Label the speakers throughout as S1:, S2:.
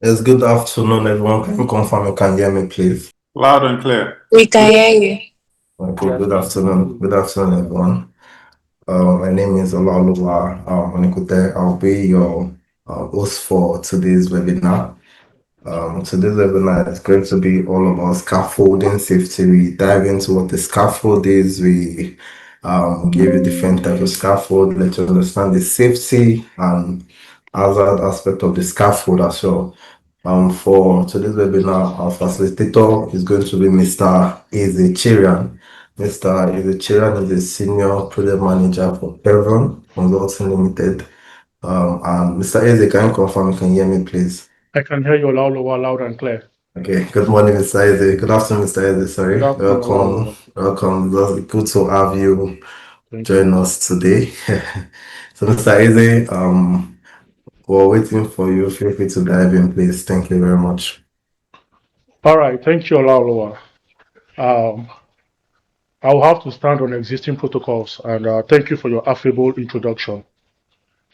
S1: It's good afternoon, everyone. Can you confirm you can hear me, please?
S2: Loud and clear.
S3: We can hear you.
S1: Okay,
S4: Yes,
S1: good
S4: we can hear
S1: afternoon.
S4: you.
S1: Good afternoon, everyone. My name is Olaoluwa Onikute. I'll be your host for today's webinar. Today's webinar is going to be all about scaffolding safety. We dive into what the scaffold is. We give you different types of scaffold, let you understand the safety and hazard aspect of the scaffold as well. For today's webinar, our facilitator is going to be Mr. Cherian. Mr. Cherian is a senior project manager for Kevron Consulting Limited. And Mr. Eze, can you confirm you can hear me, please?
S4: I can hear you Olaoluwa loud and clear.
S1: Okay, good morning, Mr. Eze. Good afternoon, Mr. Eze.
S4: Good
S1: Sorry.
S4: afternoon, Olaoluwa.
S1: Welcome. It's good to have you
S4: Thank
S1: join
S4: you.
S1: us today. So, Mr. Eze, we're waiting for you. Feel free to dive in, please. Thank you very much.
S4: All right, thank you, Olaoluwa. Um, I'll have to stand on existing protocols and thank you for your affable introduction.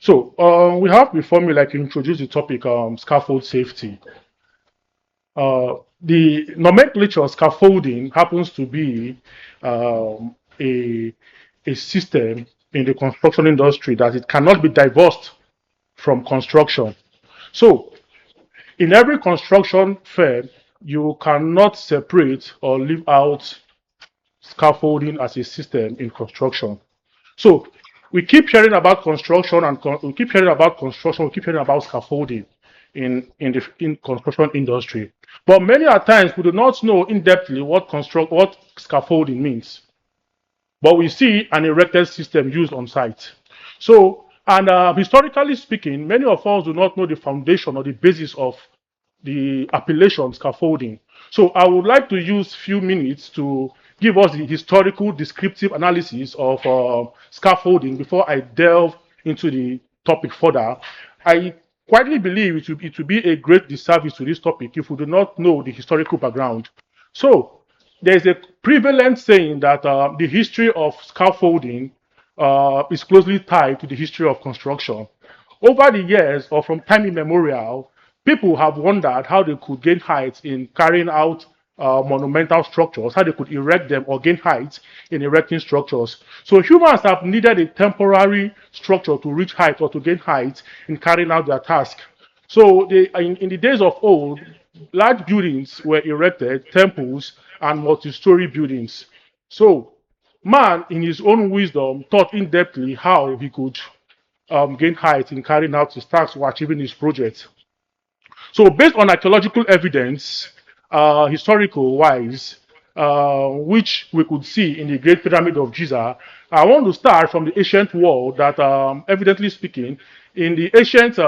S4: So, we have before me, like, introduce the topic scaffold safety. The nomenclature scaffolding happens to be a, a system in the construction industry that it cannot be divorced from construction. So, in every construction firm, you cannot separate or leave out scaffolding as a system in construction. So we keep hearing about construction and we keep hearing about construction, we keep hearing about scaffolding in construction industry. But many a times we do not know in depthly what scaffolding means. But we see an erected system used on site. So, and historically speaking, many of us do not know the foundation or the basis of the appellation scaffolding. So I would like to use few minutes to give us the historical descriptive analysis of scaffolding before I delve into the topic further. I quietly believe it will be a great disservice to this topic if we do not know the historical background. So there's a prevalent saying that the history of scaffolding is closely tied to the history of construction. Over the years, or from time immemorial, people have wondered how they could gain height in carrying out monumental structures, how they could erect them or gain height in erecting structures. So humans have needed a temporary structure to reach height or to gain height in carrying out their task. So in the days of old, large buildings were erected, temples and multi-story buildings. So man, in his own wisdom, thought in depthly how he could gain height in carrying out his tasks or achieving his project. So, based on archaeological evidence, historical wise, which we could see in the Great Pyramid of Giza, I want to start from the ancient world that, evidently speaking, in the ancient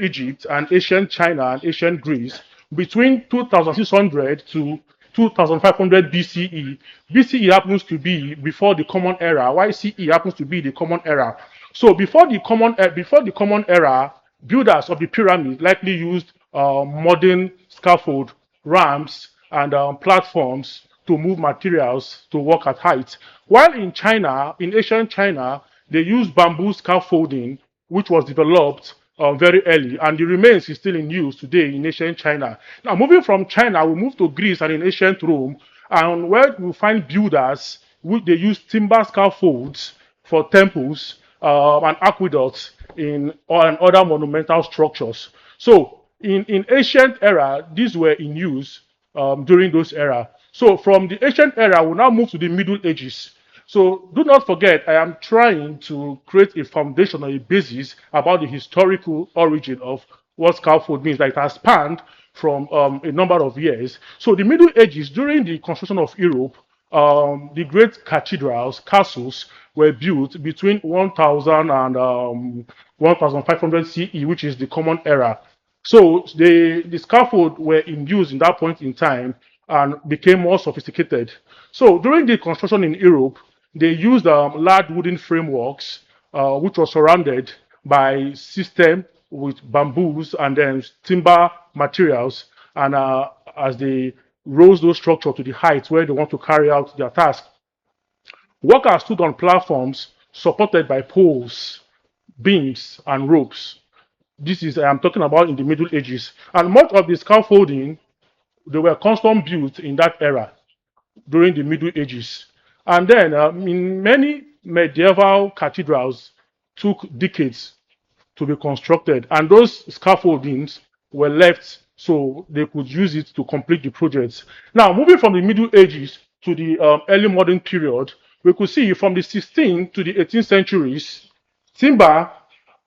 S4: Egypt and ancient China and ancient Greece, between 2600 to 2500 BCE. BCE happens to be before the Common Era, while CE happens to be the Common Era. So before the Common Era, builders of the pyramid likely used modern scaffold, ramps, and platforms to move materials to work at height. While in China, in ancient China, they used bamboo scaffolding, which was developed very early, and the remains is still in use today in ancient China. Now, moving from China, we move to Greece and in ancient Rome, and where we find builders, which they use timber scaffolds for temples and aqueducts and other monumental structures. So, in ancient era, these were in use during those era. So, from the ancient era, we now move to the Middle Ages. So do not forget, I am trying to create a foundation or a basis about the historical origin of what scaffold means that it has spanned from a number of years. So the Middle Ages, during the construction of Europe, the great cathedrals, castles were built between 1000 and 1500 CE, which is the Common Era. So the scaffold were in use in that point in time and became more sophisticated. So during the construction in Europe, they used large wooden frameworks, which were surrounded by system with bamboos and then timber materials. And as they rose those structures to the height where they want to carry out their task, workers stood on platforms supported by poles, beams, and ropes. This is, I'm talking about in the Middle Ages. And much of the scaffolding, they were custom built in that era during the Middle Ages. And then in many medieval cathedrals took decades to be constructed, and those scaffoldings were left so they could use it to complete the projects. Now, moving from the Middle Ages to the early modern period, we could see from the 16th to the 18th centuries, timber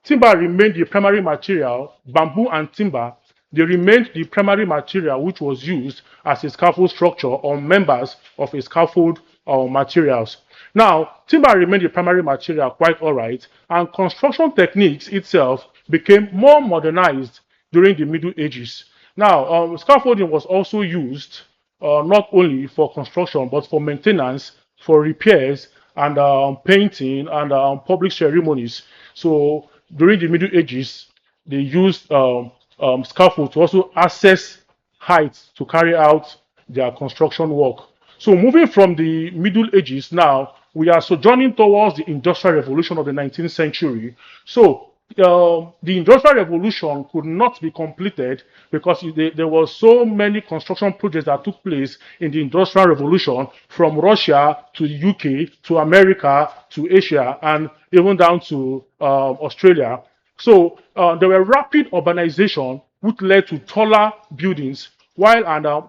S4: timber remained the primary material. Bamboo and timber, they remained the primary material which was used as a scaffold structure or members of a scaffold or materials. Now, timber remained the primary material quite all right, and construction techniques itself became more modernized during the Middle Ages. Now, scaffolding was also used not only for construction but for maintenance, for repairs, and painting and public ceremonies. So during the Middle Ages, they used scaffold to also access heights to carry out their construction work. So moving from the Middle Ages now, we are sojourning towards the Industrial Revolution of the 19th century. So the Industrial Revolution could not be completed because there was so many construction projects that took place in the Industrial Revolution, from Russia to the UK to America to Asia and even down to Australia. So there were rapid urbanization, which led to taller buildings, while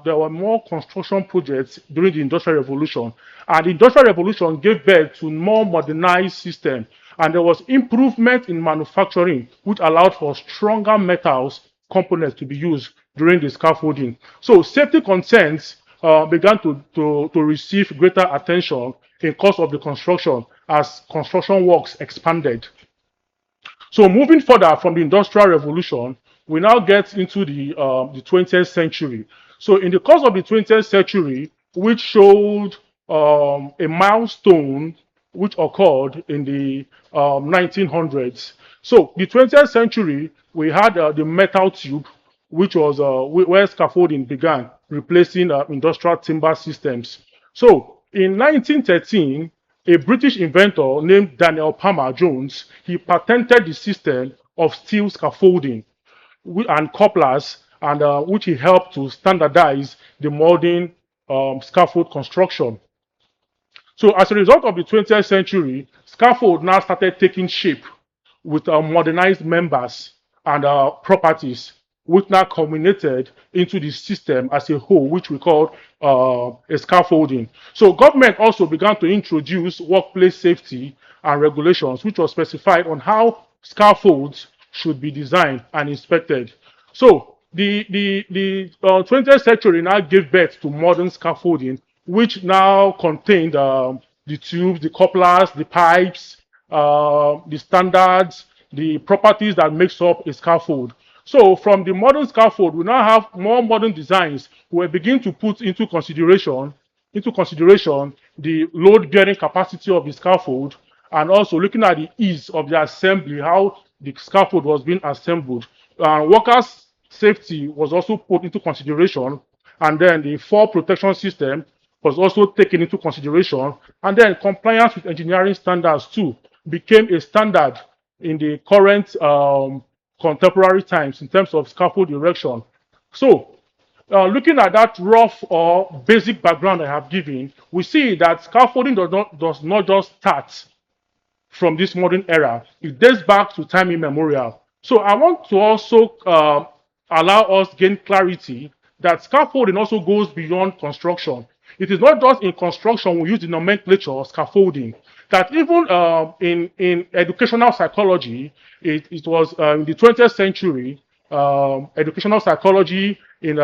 S4: there were more construction projects during the Industrial Revolution. And the Industrial Revolution gave birth to more modernized system, and there was improvement in manufacturing, which allowed for stronger metals components to be used during the scaffolding. So safety concerns began to receive greater attention in course of the construction as construction works expanded. So moving further from the Industrial Revolution, we now get into the 20th century. So in the course of the 20th century, which showed a milestone which occurred in the 1900s. So the 20th century, we had the metal tube, which was where scaffolding began, replacing industrial timber systems. So in 1913, a British inventor named Daniel Palmer Jones, he patented the system of steel scaffolding and couplers, and which he helped to standardize the modern scaffold construction. So as a result of the 20th century, scaffold now started taking shape with modernized members and properties, which now culminated into the system as a whole, which we call a scaffolding. So government also began to introduce workplace safety and regulations, which was specified on how scaffolds should be designed and inspected. So the 20th century now gave birth to modern scaffolding, which now contained the tubes, the couplers, the pipes, the standards, the properties that makes up a scaffold. So from the modern scaffold, we now have more modern designs. We begin to put into consideration the load-bearing capacity of the scaffold, and also looking at the ease of the assembly, how the scaffold was being assembled. Workers' safety was also put into consideration, and then the fall protection system was also taken into consideration, and then compliance with engineering standards too became a standard in the current contemporary times in terms of scaffold erection. So looking at that rough or basic background I have given, we see that scaffolding does not just start from this modern era. It dates back to time immemorial. So I want to also allow us gain clarity that scaffolding also goes beyond construction. It is not just in construction we use the nomenclature scaffolding. That even in educational psychology, it was in the 20th century, educational psychology in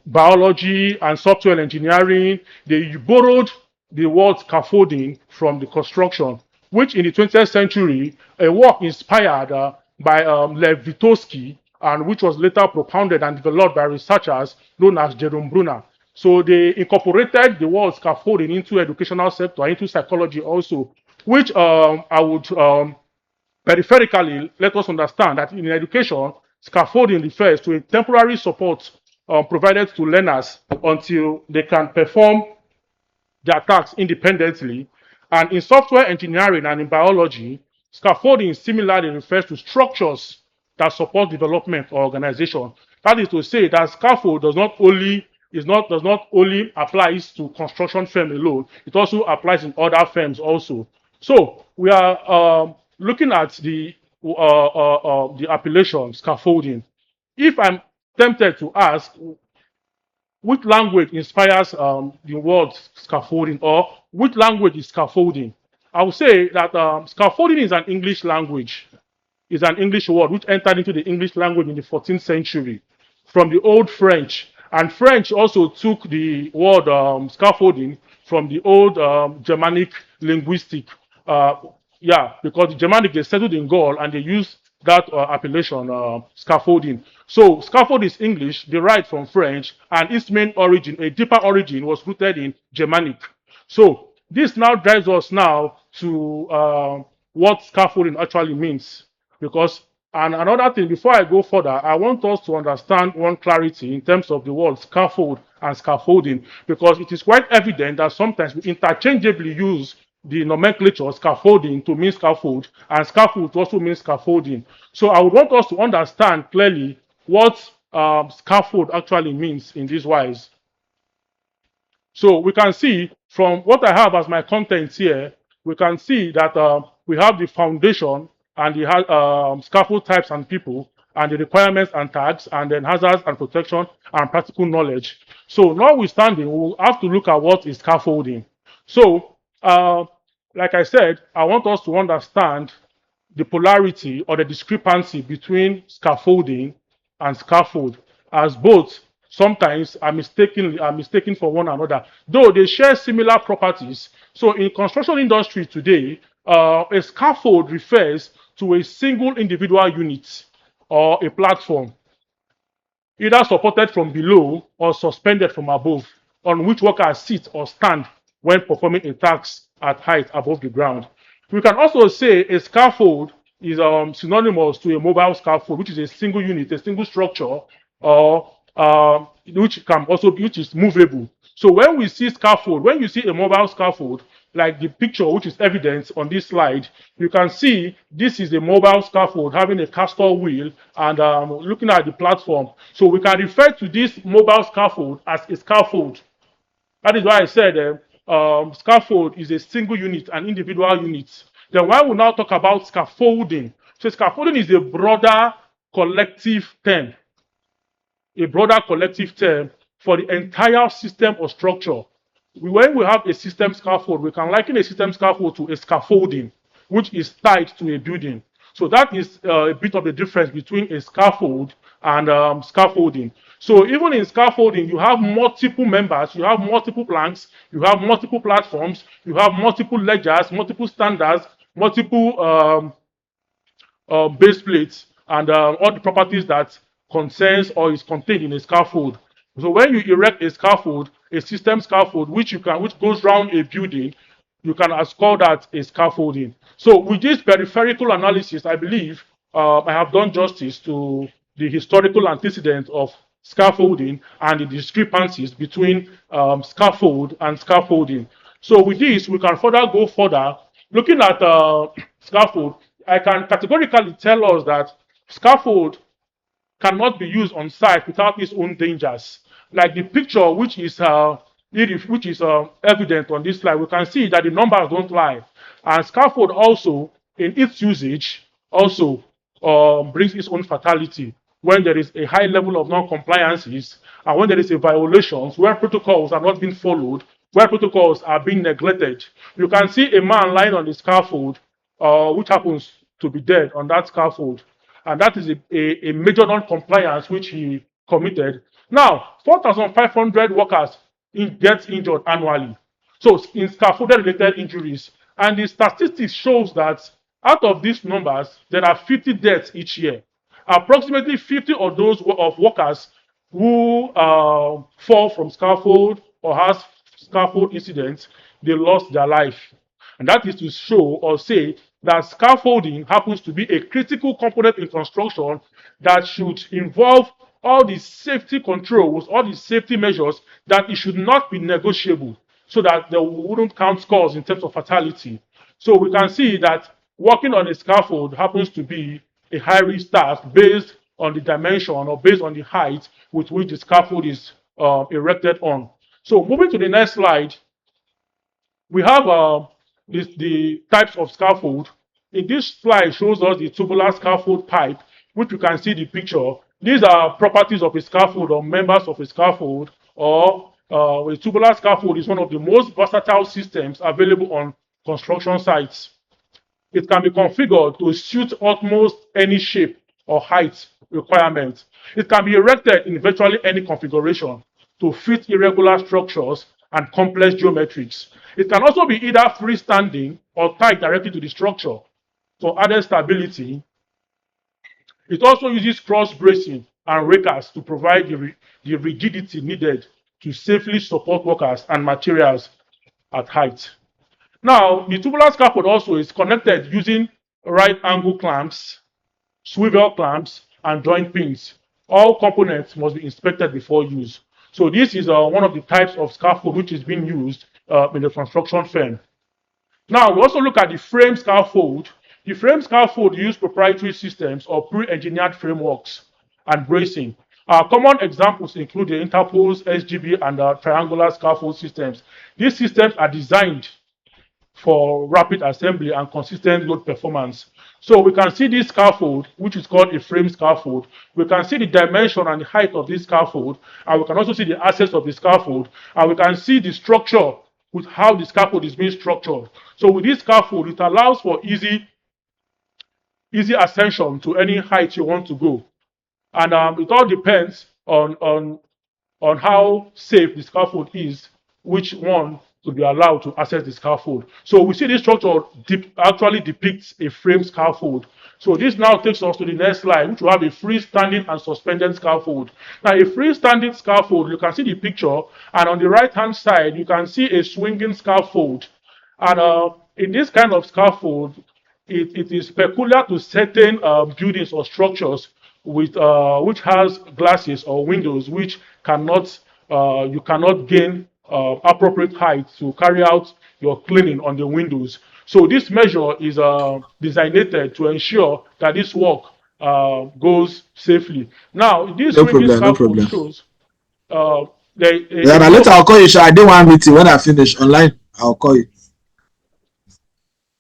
S4: biology and software engineering, they borrowed the word scaffolding from the construction, which in the 20th century, a work inspired by Lev Vygotsky, and which was later propounded and developed by researchers known as Jerome Brunner. So they incorporated the word scaffolding into educational sector, into psychology also, which I would peripherically let us understand that in education, scaffolding refers to a temporary support provided to learners until they can perform their tasks independently. And in software engineering and in biology, Scaffolding similarly refers to structures that support development or organization. That is to say that scaffold does not only applies to construction firm alone, it also applies in other firms also. So we are looking at the appellation scaffolding. If I'm tempted to ask which language inspires the word scaffolding, or which language is scaffolding, I would say that scaffolding is an English language, is an English word which entered into the English language in the 14th century from the Old French. And French also took the word scaffolding from the old Germanic linguistic. Uh, yeah, because the Germanic, they settled in Gaul and they used that appellation, scaffolding. So scaffold is English, derived from French, and its main origin, a deeper origin, was rooted in Germanic. So this now drives us now to what scaffolding actually means. Because, and another thing, before I go further, I want us to understand one clarity in terms of the word scaffold and scaffolding, because it is quite evident that sometimes we interchangeably use the nomenclature scaffolding to mean scaffold, and scaffold to also mean scaffolding. So I would want us to understand clearly what scaffold actually means in this wise. So we can see from what I have as my contents here, we can see that we have the foundation and the scaffold types and people, and the requirements and tags, and then hazards and protection and practical knowledge. So notwithstanding, we'll have to look at what is scaffolding. So like I said, I want us to understand the polarity or the discrepancy between scaffolding and scaffold, as both sometimes are mistaken for one another, though they share similar properties. So in construction industry today, a scaffold refers to a single individual unit or a platform, either supported from below or suspended from above, on which workers sit or stand when performing a task at height above the ground. We can also say a scaffold is synonymous to a mobile scaffold, which is a single unit, a single structure, or which can also be, which is movable. So when we see scaffold, when you see a mobile scaffold, like the picture which is evident on this slide, you can see this is a mobile scaffold having a caster wheel and looking at the platform. So we can refer to this mobile scaffold as a scaffold. That is why I said scaffold is a single unit, an individual unit. Then why we now talk about scaffolding? So scaffolding is a broader collective term for the entire system or structure. When we have a system scaffold, we can liken a system scaffold to a scaffolding, which is tied to a building. So that is a bit of the difference between a scaffold and scaffolding. So even in scaffolding, you have multiple members, you have multiple planks, you have multiple platforms, you have multiple ledgers, multiple standards, multiple base plates, and all the properties that concerns or is contained in a scaffold. So when you erect a scaffold, a system scaffold, which goes around a building, you can call that a scaffolding. So with this peripheral analysis, I believe I have done justice to the historical antecedent of scaffolding and the discrepancies between scaffold and scaffolding. So with this, we can further go further. Looking at scaffold, I can categorically tell us that scaffold cannot be used on site without its own dangers. Like the picture which is evident on this slide, we can see that the numbers don't lie. And scaffold also, in its usage, also brings its own fatality when there is a high level of non-compliances and when there is a violations, where protocols are not being followed, where protocols are being neglected. You can see a man lying on the scaffold, which happens to be dead on that scaffold, and that is a major non-compliance which he committed. Now, 4,500 workers get injured annually. So in scaffolded related injuries, and the statistics shows that out of these numbers, there are 50 deaths each year. Approximately 50 of those of workers who fall from scaffold or has scaffold incidents, they lost their life. And that is to show or say that scaffolding happens to be a critical component in construction that should involve all the safety controls, all the safety measures, that it should not be negotiable so that they wouldn't count scores in terms of fatality. So we can see that Working on a scaffold happens to be a high-risk task based on the dimension or based on the height with which the scaffold is erected on. So moving to the next slide, we have the types of scaffold. In this slide shows us the tubular scaffold pipe, which you can see the picture. These are properties of a scaffold or members of a scaffold, or a tubular scaffold is one of the most versatile systems available on construction sites. It can be configured to suit almost any shape or height requirement. It can be erected in virtually any configuration to fit irregular structures and complex geometries. It can also be either freestanding or tied directly to the structure for added stability. It also uses cross bracing and rakers to provide the rigidity needed to safely support workers and materials at height. Now, the tubular scaffold also is connected using right angle clamps, swivel clamps, and joint pins. All components must be inspected before use. So this is one of the types of scaffold which is being used in the construction firm. Now, we also look at the frame scaffold. The frame scaffold use proprietary systems or pre-engineered frameworks and bracing. Common examples include the interposed SGB and triangular scaffold systems. These systems are designed for rapid assembly and consistent load performance. So we can see this scaffold, which is called a frame scaffold. We can see the dimension and the height of this scaffold, and we can also see the access of the scaffold, and we can see the structure with how the scaffold is being structured. So with this scaffold, it allows for easy ascension to any height you want to go. And it all depends on how safe the scaffold is, which one to be allowed to access the scaffold. So we see this structure actually depicts a frame scaffold. So this now takes us to the next slide, which will have a freestanding and suspended scaffold. Now, a freestanding scaffold, you can see the picture, and on the right-hand side, you can see a swinging scaffold. And in this kind of scaffold, it is peculiar to certain buildings or structures with which has glasses or windows which cannot you cannot gain appropriate height to carry out your cleaning on the windows. So this measure is designated to ensure that this work goes safely. Now, this
S2: No
S4: swinging
S2: problem, no
S4: scaffold
S2: problem.
S4: shows uh,
S2: Yeah,
S4: a
S2: now later
S4: rope.
S2: I'll call you. I did one meeting. When I finish online, I'll call you.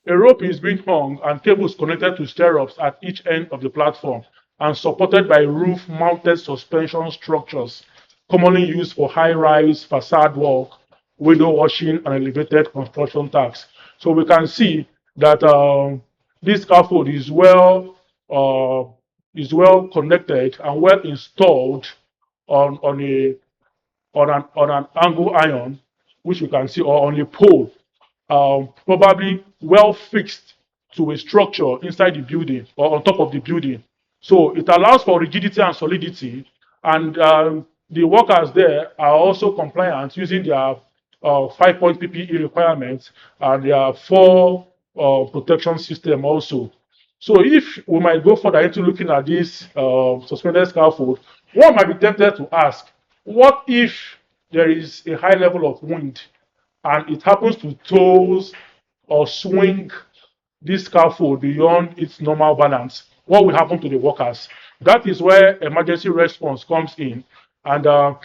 S4: A rope is being hung and cables connected to stirrups at each end of the platform and supported by roof-mounted suspension structures, commonly used for high-rise facade work, window washing, and elevated construction tasks. So we can see that this scaffold is well connected and well installed on a on an angle iron, which you can see, or on a pole, probably well fixed to a structure inside the building or on top of the building. So it allows for rigidity and solidity, and the workers there are also compliant using their 5-point PPE requirements and their 4 protection system also. So if we might go further into looking at this suspended scaffold, one might be tempted to ask, what if there is a high level of wind and it happens to toss or swing this scaffold beyond its normal balance? What will happen to the workers? That is where emergency response comes in. And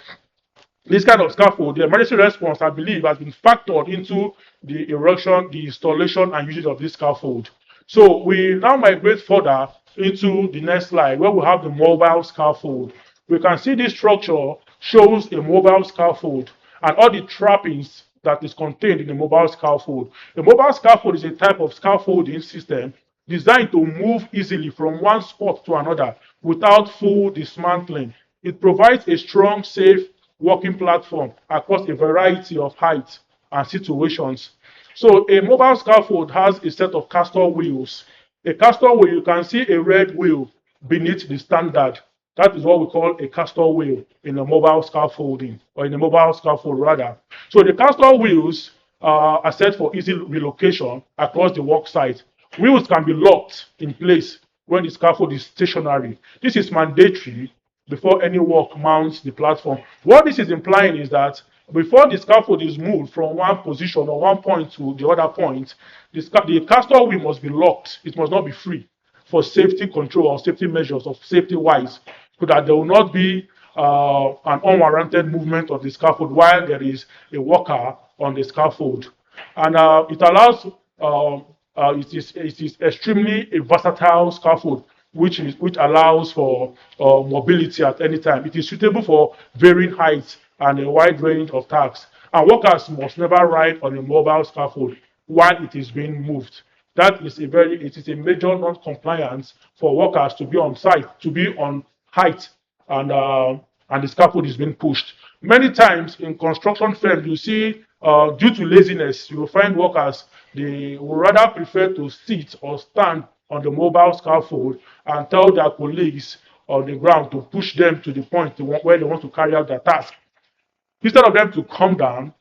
S4: this kind of scaffold, the emergency response, I believe, has been factored into the erection, the installation, and usage of this scaffold. So we now migrate further into the next slide where we have the mobile scaffold. We can see this structure shows a mobile scaffold and all the trappings that is contained in the mobile scaffold. The mobile scaffold is a type of scaffolding system designed to move easily from one spot to another without full dismantling. It provides a strong, safe working platform across a variety of heights and situations. So a mobile scaffold has a set of castor wheels. A castor wheel, you can see a red wheel beneath the standard. That is what we call a castor wheel in a mobile scaffolding, or in a mobile scaffold rather. So the castor wheels are set for easy relocation across the work site. Wheels can be locked in place when the scaffold is stationary. This is mandatory before any work mounts the platform. What this is implying is that Before the scaffold is moved from one position or one point to the other point, the castor wheel must be locked. It must not be free for safety control or safety measures of safety wise, so that there will not be an unwarranted movement of the scaffold while there is a worker on the scaffold. And it allows it is extremely a versatile scaffold, which allows for mobility at any time. It is suitable for varying heights and a wide range of tasks. And workers must never ride on a mobile scaffold while it is being moved. It is a major non-compliance for workers to be on site, to be on height, and the scaffold is being pushed. Many times in construction firms, you see, due to laziness, you will find workers, they would rather prefer to sit or stand on the mobile scaffold and tell their colleagues on the ground to push them to the point where they want to carry out their task. Instead of them to come down,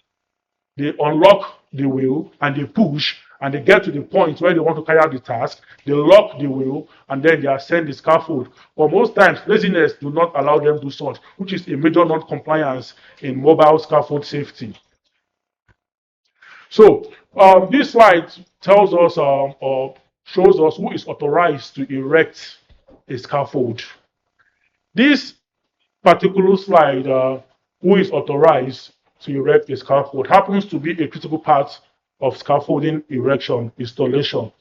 S4: they unlock the wheel and they push and they get to the point where they want to carry out the task. They lock the wheel and then they ascend the scaffold. But most times, laziness do not allow them to do such, which is a major non-compliance in mobile scaffold safety. So this slide tells us or shows us who is authorized to erect a scaffold. This particular slide, who is authorized to erect a scaffold, happens to be a critical part of scaffolding erection installation.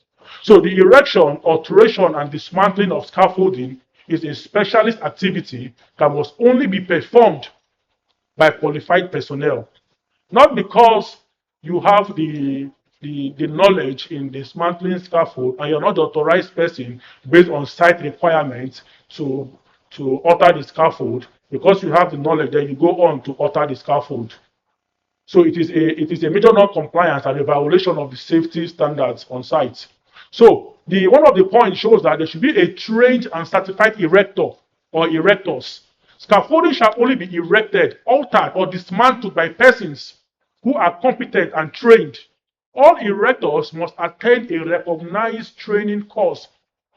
S4: So the erection, alteration, and dismantling of scaffolding is a specialist activity that must only be performed by qualified personnel. Not because you have the knowledge in dismantling scaffold and you're not the authorized person based on site requirements to alter the scaffold. Because you have the knowledge, then you go on to alter the scaffold. So it is a major non-compliance and a violation of the safety standards on site. So one of the points shows that there should be a trained and certified erector or erectors. Scaffolding shall only be erected, altered, or dismantled by persons who are competent and trained. All erectors must attend a recognized training course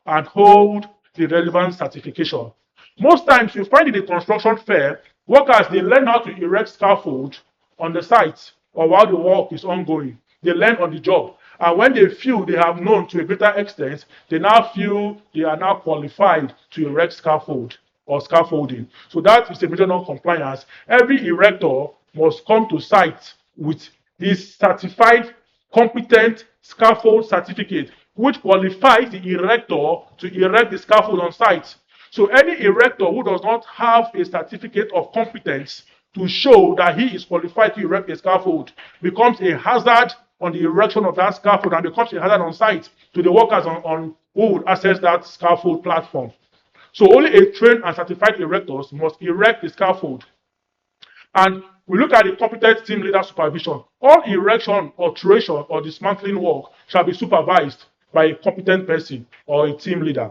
S4: and hold the relevant certification. Most times you find in the construction fair, workers they learn how to erect scaffold on the site or while the work is ongoing. They learn on the job. And when they feel they have known to a greater extent, they now feel they are now qualified to erect scaffold or scaffolding. So that is a major non-compliance. Every erector must come to site with his certified competent scaffold certificate, which qualifies the erector to erect the scaffold on site. So any erector who does not have a certificate of competence to show that he is qualified to erect a scaffold becomes a hazard on the erection of that scaffold and becomes a hazard on site to the workers on who would access that scaffold platform. So only a trained and certified erectors must erect the scaffold. And we look at the competent team leader supervision. All erection, alteration, or dismantling work shall be supervised by a competent person or a team leader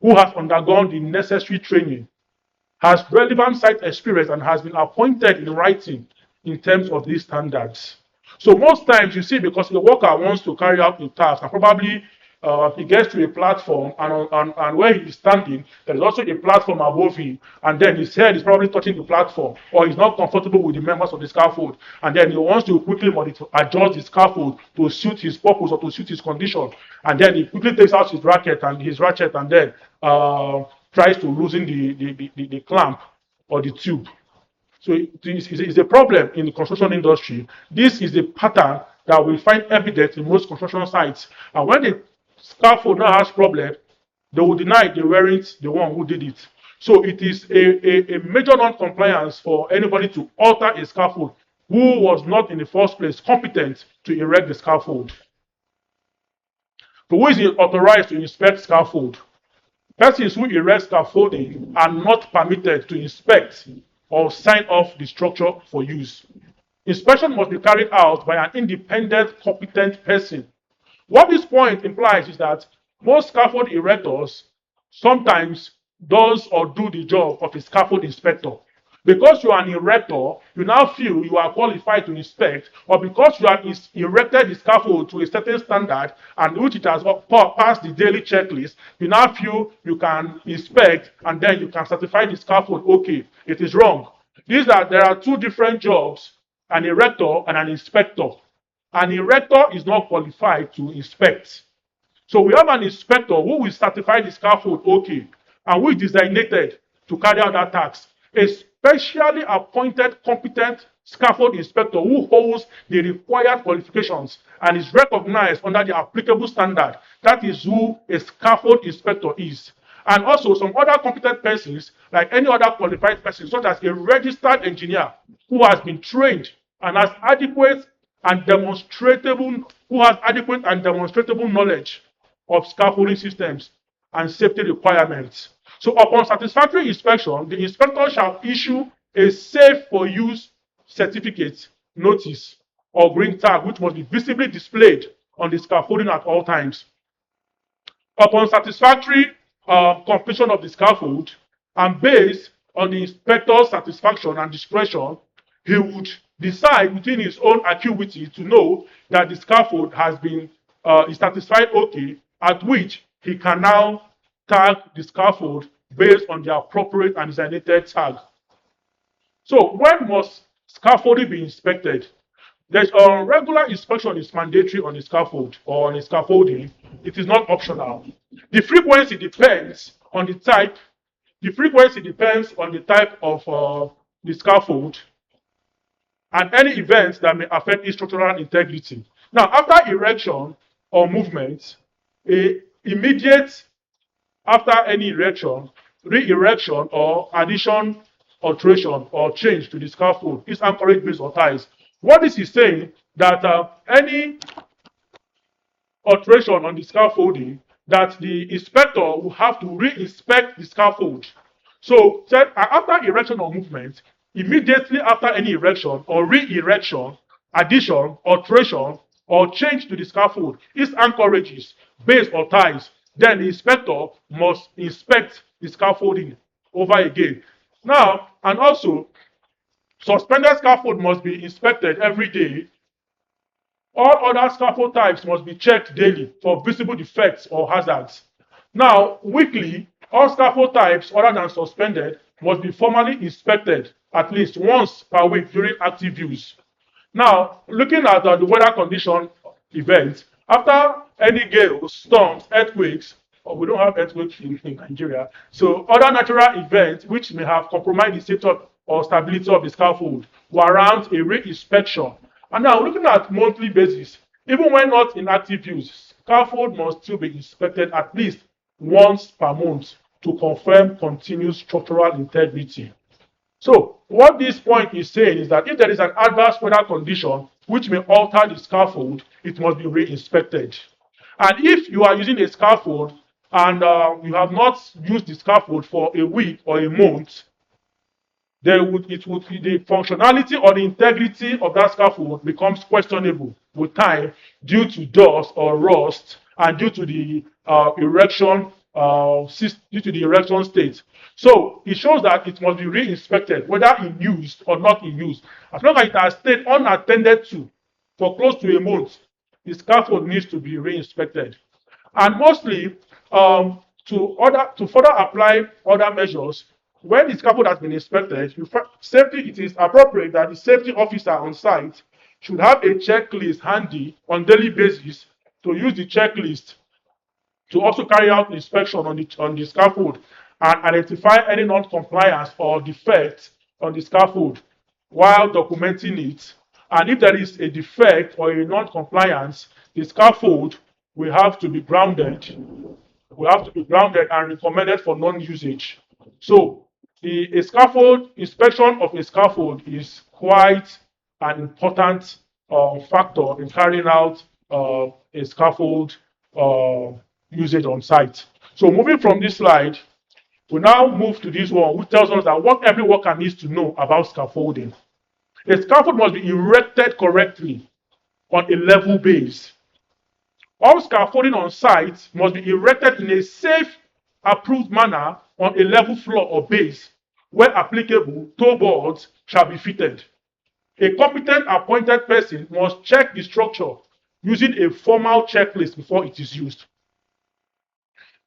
S4: who has undergone the necessary training, has relevant site experience, and has been appointed in writing in terms of these standards. So most times you see, because the worker wants to carry out a task and probably he gets to a platform and where he is standing, there is also a platform above him, and then his head is probably touching the platform, or he's not comfortable with the members of the scaffold, and then he wants to quickly adjust the scaffold to suit his purpose or to suit his condition, and then he quickly takes out his ratchet and then tries to loosen the clamp or the tube. So it's a problem in the construction industry. This is a pattern that we find evident in most construction sites. And when the scaffold now has problem, they will deny they weren't the one who did it. So it is a major non-compliance for anybody to alter a scaffold who was not in the first place competent to erect the scaffold. So who is authorized to inspect scaffold? Persons who erect scaffolding are not permitted to inspect or sign off the structure for use. Inspection must be carried out by an independent, competent person. What this point implies is that most scaffold erectors sometimes does or do the job of a scaffold inspector. Because you are an erector, you now feel you are qualified to inspect, or because you have erected the scaffold to a certain standard and which it has passed the daily checklist, you now feel you can inspect and then you can certify the scaffold. Okay, it is wrong. There are two different jobs an erector, and an inspector. An erector is not qualified to inspect. So we have an inspector who will certify the scaffold okay and who is designated to carry out that task. A specially appointed competent scaffold inspector who holds the required qualifications and is recognized under the applicable standard. That is who a scaffold inspector is. And also some other competent persons, like any other qualified person, such as a registered engineer who has been trained and has adequate and demonstrable knowledge of scaffolding systems and safety requirements. So upon satisfactory inspection, the inspector shall issue a safe for use certificate, notice, or green tag, which must be visibly displayed on the scaffolding at all times. Upon satisfactory completion of the scaffold, and based on the inspector's satisfaction and discretion, he would decide within his own acuity to know that the scaffold has been is satisfied okay, at which he can now tag the scaffold based on the appropriate and designated tag. So when must scaffolding be inspected? There's a regular inspection is mandatory on the scaffold or on the scaffolding. It is not optional. The frequency depends on the type. The frequency depends on the type of the scaffold and any events that may affect its structural integrity. Now, after erection or movement, immediate after any erection, re-erection or addition, alteration or change to the scaffold is anchorage base or ties. What this is saying that any alteration on the scaffolding, that the inspector will have to re-inspect the scaffold. So after erection or movement, immediately after any erection or re-erection, addition, alteration, or change to the scaffold is anchorages, base or ties, then the inspector must inspect the scaffolding over again. Now, and also, suspended scaffold must be inspected every day. All other scaffold types must be checked daily for visible defects or hazards. Now, weekly, all scaffold types other than suspended must be formally inspected at least once per week during active use. Now, looking at the weather condition events, after any gales, storms, earthquakes, we don't have earthquakes in Nigeria, so other natural events which may have compromised the safety or stability of the scaffold warrant a re-inspection. And now, looking at monthly basis, even when not in active use, scaffold must still be inspected at least once per month to confirm continuous structural integrity. So what this point is saying is that if there is an adverse weather condition which may alter the scaffold, it must be re-inspected. And if you are using a scaffold and you have not used the scaffold for a week or a month, the functionality or the integrity of that scaffold becomes questionable with time due to dust or rust and due to the erection state. So it shows that it must be re-inspected whether in use or not in use. As long as it has stayed unattended to for close to a month, the scaffold needs to be re-inspected. And mostly to further apply other measures, when the scaffold has been inspected, it is appropriate that the safety officer on site should have a checklist handy on daily basis to use the checklist to also carry out inspection on the scaffold and identify any non-compliance or defect on the scaffold while documenting it. And if there is a defect or a non-compliance, the scaffold will have to be grounded. And recommended for non-usage. So a scaffold inspection of a scaffold is quite an important factor in carrying out a scaffold usage on site. So moving from this slide, we now move to this one, which tells us that what every worker needs to know about scaffolding. A scaffold must be erected correctly on a level base. All scaffolding on site must be erected in a safe, approved manner on a level floor or base. Where applicable, toe boards shall be fitted. A competent appointed person must check the structure using a formal checklist before it is used.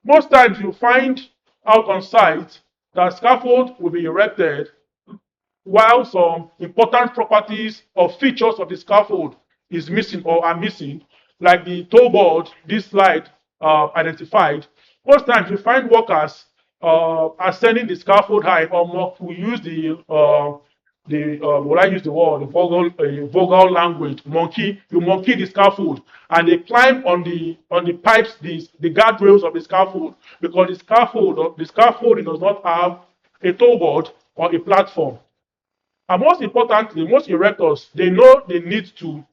S4: Most times you find out on site that scaffold will be erected while some important properties or features of the scaffold is missing or are missing, like the toe board this slide identified. Most times you find workers ascending the scaffold height, or more, we use will I use the word, the vulgar language, monkey, you monkey the scaffold, and they climb on the pipes, the guardrails of the scaffold, because the scaffolding does not have a toe board or a platform. And most importantly, most erectors, they know they need to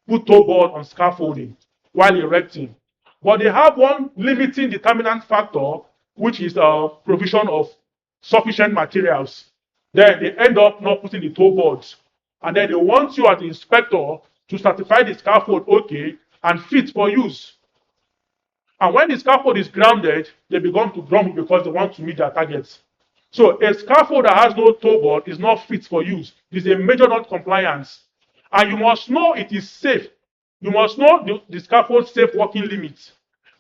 S4: put toe board on scaffolding while erecting. But they have one limiting determinant factor, which is provision of sufficient materials. Then they end up not putting the toe boards. And then they want you as the inspector to certify the scaffold okay and fit for use. And when the scaffold is grounded, they begin to grumble because they want to meet their targets. So a scaffold that has no toe board is not fit for use. It is a major non-compliance. And you must know it is safe. You must know the scaffold safe working limits.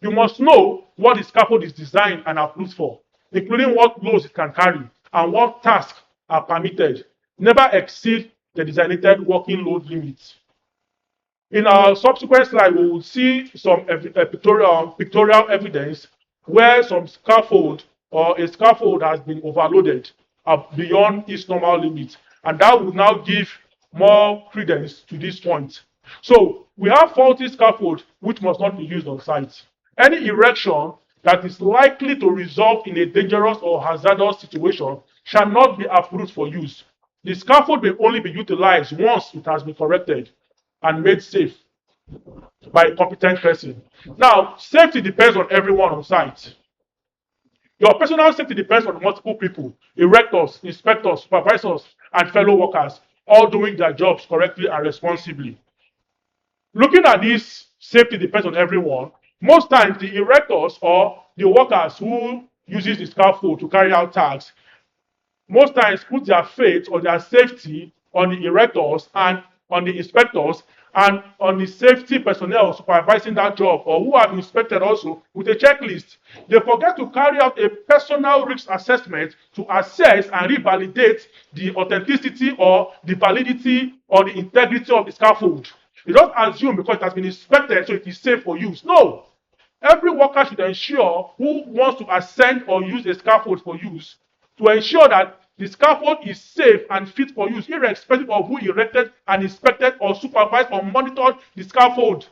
S4: You must know what the scaffold is designed and approved for, including what loads it can carry and what tasks are permitted. Never exceed the designated working load limits. In our subsequent slide, we will see some pictorial evidence where some scaffold or a scaffold has been overloaded beyond its normal limit, and that will now give more credence to this point. So we have faulty scaffold which must not be used on site. Any erection that is likely to result in a dangerous or hazardous situation shall not be approved for use. The scaffold may only be utilized once it has been corrected and made safe by a competent person. Now, safety depends on everyone on site. Your personal safety depends on multiple people, erectors, inspectors, supervisors, and fellow workers, all doing their jobs correctly and responsibly. Looking at this, safety depends on everyone. Most times, the erectors or the workers who uses the scaffold to carry out tasks most times put their faith or their safety on the erectors and on the inspectors and on the safety personnel supervising that job or who have inspected also with a checklist. They forget to carry out a personal risk assessment to assess and revalidate the authenticity or the validity or the integrity of the scaffold. They don't assume because it has been inspected so it is safe for use. No. Every worker should ensure who wants to ascend or use a scaffold for use to ensure that the scaffold is safe and fit for use, irrespective of who erected and inspected or supervised or monitored the scaffold.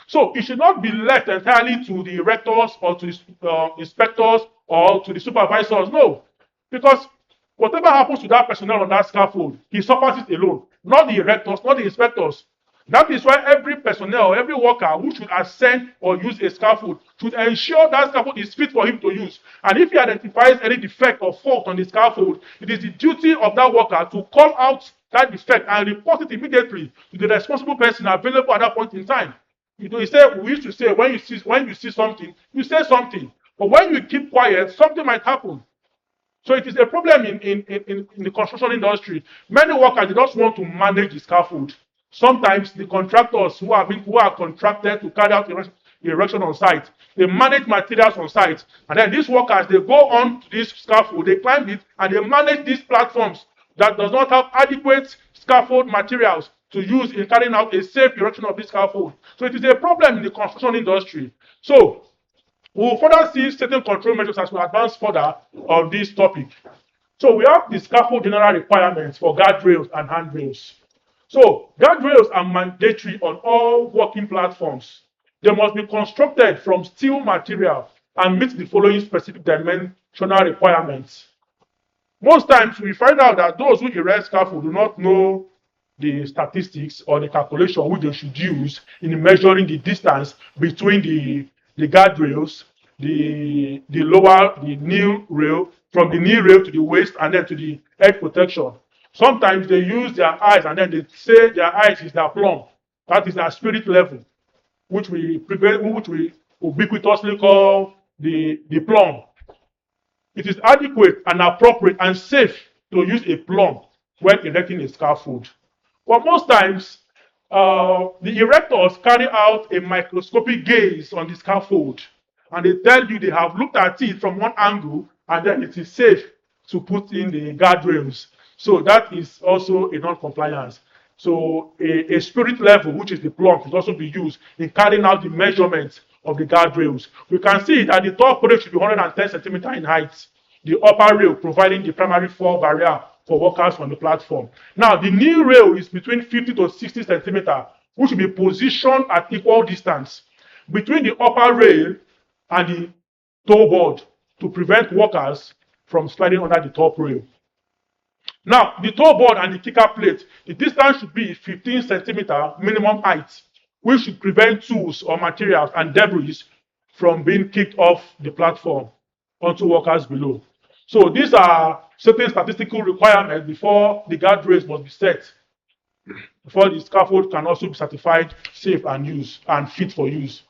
S4: So it should not be left entirely to the erectors or to the inspectors or to the supervisors. No, because whatever happens to that personnel on that scaffold, he suffers it alone, not the erectors, not the inspectors. That is why every personnel, every worker who should ascend or use a scaffold should ensure that scaffold is fit for him to use. And if he identifies any defect or fault on the scaffold, it is the duty of that worker to call out that defect and report it immediately to the responsible person available at that point in time. You know, we used to say when you see something, you say something. But when you keep quiet, something might happen. So it is a problem in the construction industry. Many workers they just want to manage the scaffold. Sometimes the contractors who are contracted to carry out erection on site, they manage materials on site, and then these workers they go on to this scaffold, they climb it, and they manage these platforms that does not have adequate scaffold materials to use in carrying out a safe erection of this scaffold. So it is a problem in the construction industry. So we will further see certain control measures as we advance further on this topic. So we have the scaffold general requirements for guardrails and handrails. So guardrails are mandatory on all working platforms. They must be constructed from steel material and meet the following specific dimensional requirements. Most times we find out that those who erect scaffold do not know the statistics or the calculation which they should use in measuring the distance between the guardrails, the knee rail, from the knee rail to the waist and then to the head protection. Sometimes they use their eyes and then they say their eyes is their plumb. That is their spirit level, which we ubiquitously call the plumb. It is adequate and appropriate and safe to use a plumb when erecting a scaffold. But most times, the erectors carry out a microscopic gaze on the scaffold and they tell you they have looked at it from one angle and then it is safe to put in the guardrails. So that is also a non-compliance. So a spirit level, which is the plumb, should also be used in carrying out the measurements of the guardrails. We can see that the top rail should be 110 centimeters in height. The upper rail providing the primary fall barrier for workers on the platform. Now, the knee rail is between 50 to 60 centimeters, which will be positioned at equal distance between the upper rail and the toe board to prevent workers from sliding under the top rail. Now, the toe board and the kicker plate, the distance should be 15 centimeter minimum height, which should prevent tools or materials and debris from being kicked off the platform onto workers below. So these are certain statistical requirements before the guardrails must be set, before the scaffold can also be certified safe and fit for use.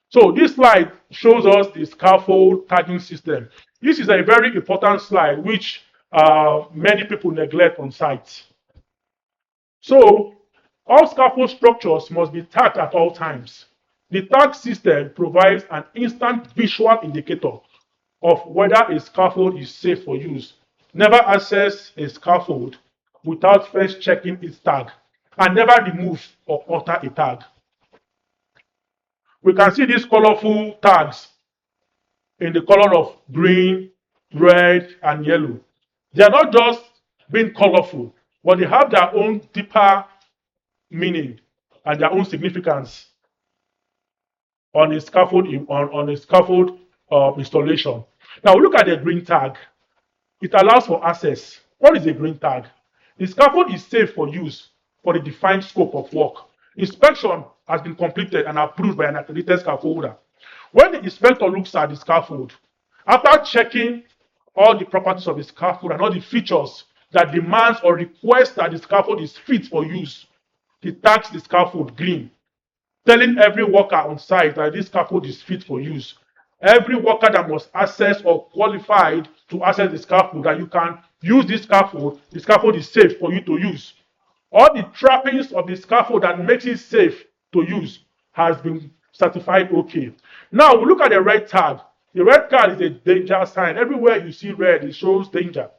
S4: So this slide shows us the scaffold tagging system. This is a very important slide which many people neglect on site. So all scaffold structures must be tagged at all times. The tag system provides an instant visual indicator of whether a scaffold is safe for use. Never access a scaffold without first checking its tag, and never remove or alter a tag. We can see these colorful tags in the color of green, red, and yellow. They are not just being colorful, but they have their own deeper meaning and their own significance on a scaffold installation. Now look at the green tag. It allows for access. What is a green tag? The scaffold is safe for use for the defined scope of work. Inspection has been completed and approved by an accredited scaffolder. When the inspector looks at the scaffold, after checking all the properties of the scaffold and all the features that demands or requests that the scaffold is fit for use, he tags the scaffold green, telling every worker on site that this scaffold is fit for use. Every worker that must access or qualified to access the scaffold, that you can use this scaffold, the scaffold is safe for you to use. All the trappings of the scaffold that makes it safe to use has been certified okay. Now we look at the red tag. The red tag is a danger sign. Everywhere you see red, it shows danger.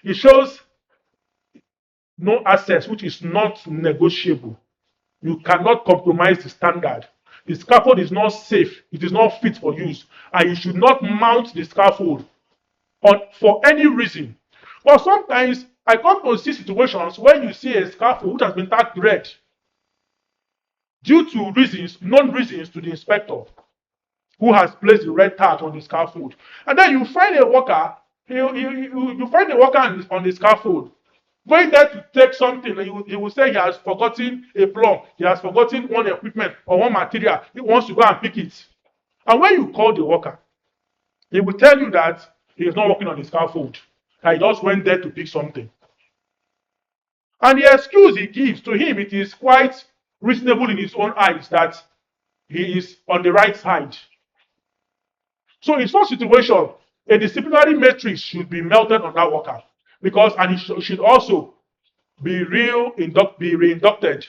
S4: It shows no access, which is not negotiable. You cannot compromise the standard. The scaffold is not safe, it is not fit for use, and you should not mount the scaffold for any reason. But sometimes I come to see situations where you see a scaffold which has been tagged red due to reasons, known reasons to the inspector who has placed the red tag on the scaffold. And then you find a worker, you find a worker on the scaffold going there to take something, he will say he has forgotten a plumb, he has forgotten one equipment or one material, he wants to go and pick it. And when you call the worker, he will tell you that he is not working on the scaffold, that he just went there to pick something. And the excuse he gives to him, it is quite reasonable in his own eyes that he is on the right side. So in such situation, a disciplinary matrix should be melted on that worker, because and he should also be reinducted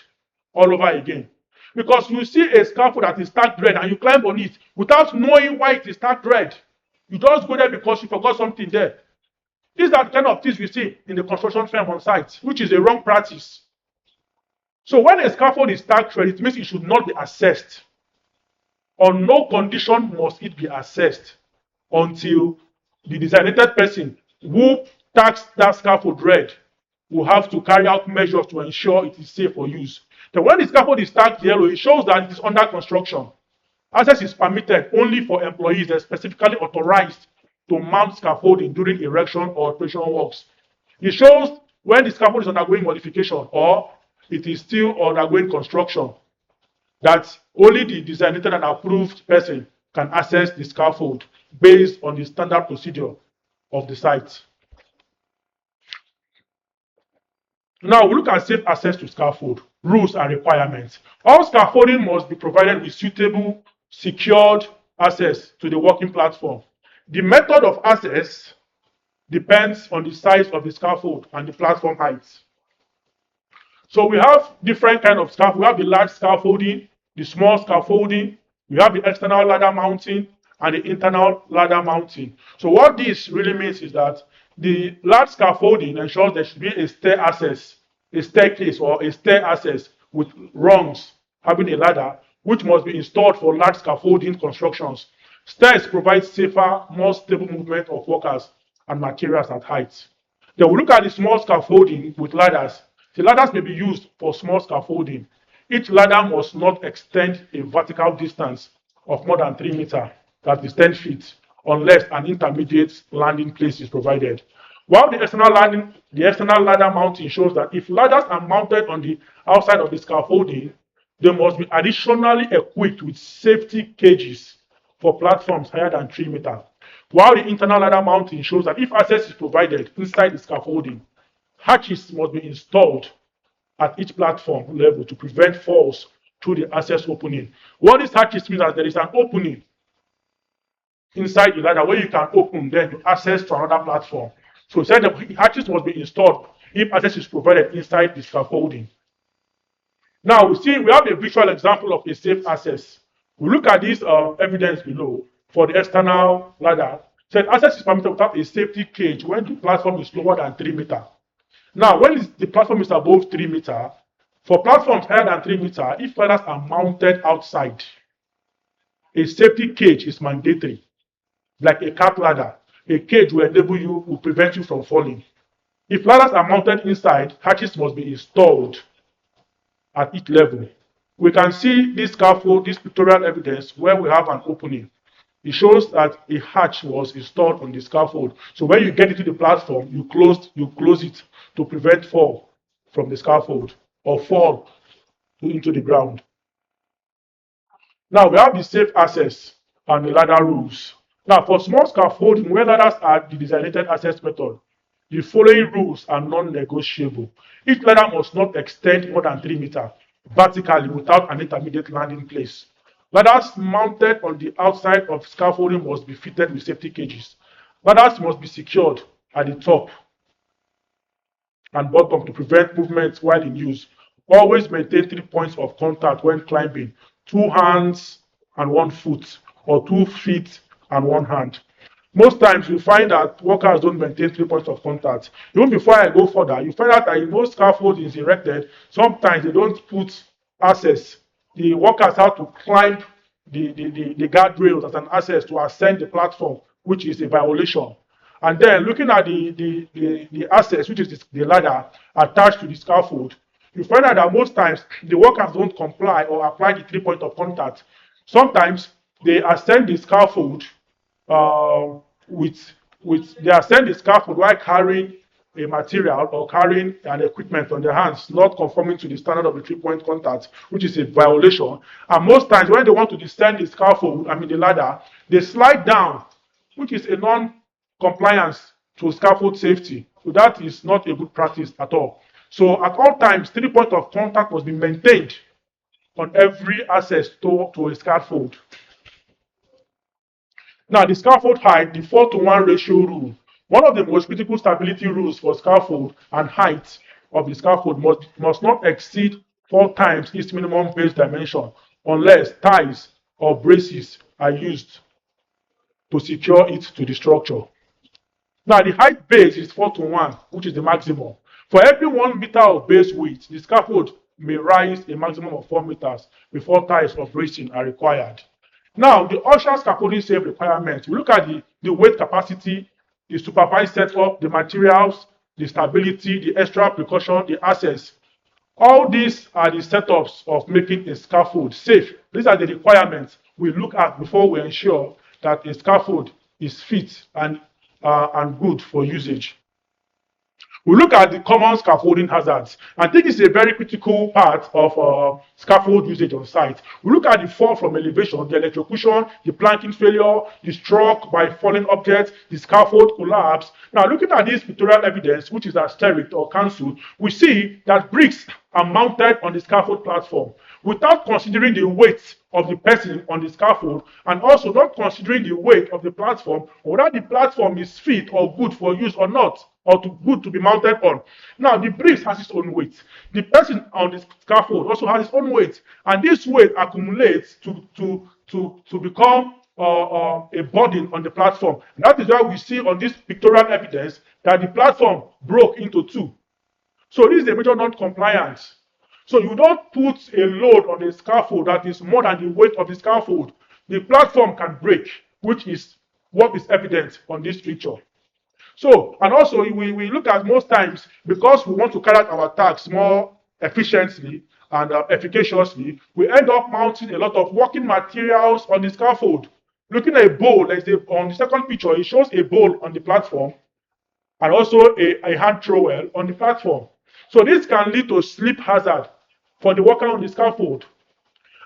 S4: all over again. Because you see a scaffold that is tagged red and you climb on it without knowing why it is tagged red. You just go there because you forgot something there. These are the kind of things we see in the construction firm on site, which is a wrong practice. So when a scaffold is tagged red, it means it should not be assessed. On no condition must it be assessed until the designated person who tags that scaffold red will have to carry out measures to ensure it is safe for use. Then when the scaffold is tagged yellow, it shows that it is under construction. Access is permitted only for employees that are specifically authorized to mount scaffolding during erection or operation works. It shows when the scaffold is undergoing modification or it is still undergoing construction, that only the designated and approved person can access the scaffold based on the standard procedure of the site. Now we look at safe access to scaffold, rules and requirements. All scaffolding must be provided with suitable, secured access to the working platform. The method of access depends on the size of the scaffold and the platform height. So we have different kinds of scaffold. We have the large scaffolding, the small scaffolding, we have the external ladder mounting, and the internal ladder mounting. So what this really means is that The large scaffolding ensures there should be a staircase or a stair access with rungs having a ladder, which must be installed for large scaffolding constructions. Stairs provide safer, more stable movement of workers and materials at heights. Then we look at the small scaffolding with ladders. The ladders may be used for small scaffolding. Each ladder must not extend a vertical distance of more than 3 meters, that is 10 feet, unless an intermediate landing place is provided. While the external ladder mounting shows that if ladders are mounted on the outside of the scaffolding, they must be additionally equipped with safety cages for platforms higher than 3 meters. While the internal ladder mounting shows that if access is provided inside the scaffolding, hatches must be installed at each platform level to prevent falls through the access opening. What this hatches means that there is an opening inside the ladder where you can open then to access to another platform. So said the hatches must be installed if access is provided inside the scaffolding. Now we have a visual example of a safe access. We look at this evidence below for the external ladder. Said access is permitted without a safety cage when the platform is lower than 3 meters. Now, when the platform is above 3 meters, for platforms higher than 3 meters, if ladders are mounted outside, a safety cage is mandatory, like a cat ladder. A cage will prevent you from falling. If ladders are mounted inside, hatches must be installed at each level. We can see this scaffold, this pictorial evidence where we have an opening. It shows that a hatch was installed on the scaffold. So when you get into the platform, you close it to prevent fall from the scaffold or fall into the ground. Now we have the safe access and the ladder rules. Now for small scaffolding where ladders are the designated access method, the following rules are non-negotiable. Each ladder must not extend more than 3 meters vertically without an intermediate landing place. Ladders mounted on the outside of scaffolding must be fitted with safety cages. Ladders must be secured at the top and bottom to prevent movement while in use. Always maintain 3 points of contact when climbing, 2 hands and 1 foot, or 2 feet and 1 hand. Most times you find that workers don't maintain 3 points of contact. Even before I go further, you find out that in most scaffoldings erected, sometimes they don't put access. The workers have to climb the guardrails as an access to ascend the platform, which is a violation. And then looking at the access, which is the ladder attached to the scaffold, you find out that most times the workers don't comply or apply the 3 point of contact. Sometimes they ascend the scaffold uh, they ascend the scaffold while carrying a material or carrying an equipment on their hands, not conforming to the standard of the 3 point contact, which is a violation. And most times when they want to descend the scaffold, the ladder, they slide down, which is a non-compliance to scaffold safety. So that is not a good practice at all. So at all times, 3 point of contact must be maintained on every access to a scaffold. Now, the scaffold height, the 4:1 ratio rule. One of the most critical stability rules for scaffold and height of the scaffold must not exceed 4 times its minimum base dimension unless ties or braces are used to secure it to the structure. Now, the height base is 4:1, which is the maximum. For every 1 meter of base width, the scaffold may rise a maximum of 4 meters before ties or bracing are required. Now, the OSHA scaffolding safe requirements, we look at the weight capacity, the supervised setup, the materials, the stability, the extra precaution, the access. All these are the setups of making a scaffold safe. These are the requirements we look at before we ensure that a scaffold is fit and good for usage. We look at the common scaffolding hazards. I think it's a very critical part of scaffold usage on site. We look at the fall from elevation, the electrocution, the planking failure, the struck by falling objects, the scaffold collapse. Now, looking at this pictorial evidence, which is asterisked or cancelled, we see that bricks are mounted on the scaffold platform without considering the weight of the person on the scaffold and also not considering the weight of the platform or whether the platform is fit or good for use or not, or good to be mounted on. Now, the bricks has its own weight. The person on the scaffold also has its own weight, and this weight accumulates to become a burden on the platform. And that is why we see on this pictorial evidence that the platform broke into two. So this is a major non-compliance. So you don't put a load on a scaffold that is more than the weight of the scaffold. The platform can break, which is what is evident on this picture. So, and also we look at most times, because we want to carry out our tasks more efficiently and efficaciously, we end up mounting a lot of working materials on the scaffold. Looking at a bowl, on the second picture, it shows a bowl on the platform and also a hand trowel on the platform. So this can lead to slip hazard for the worker on the scaffold.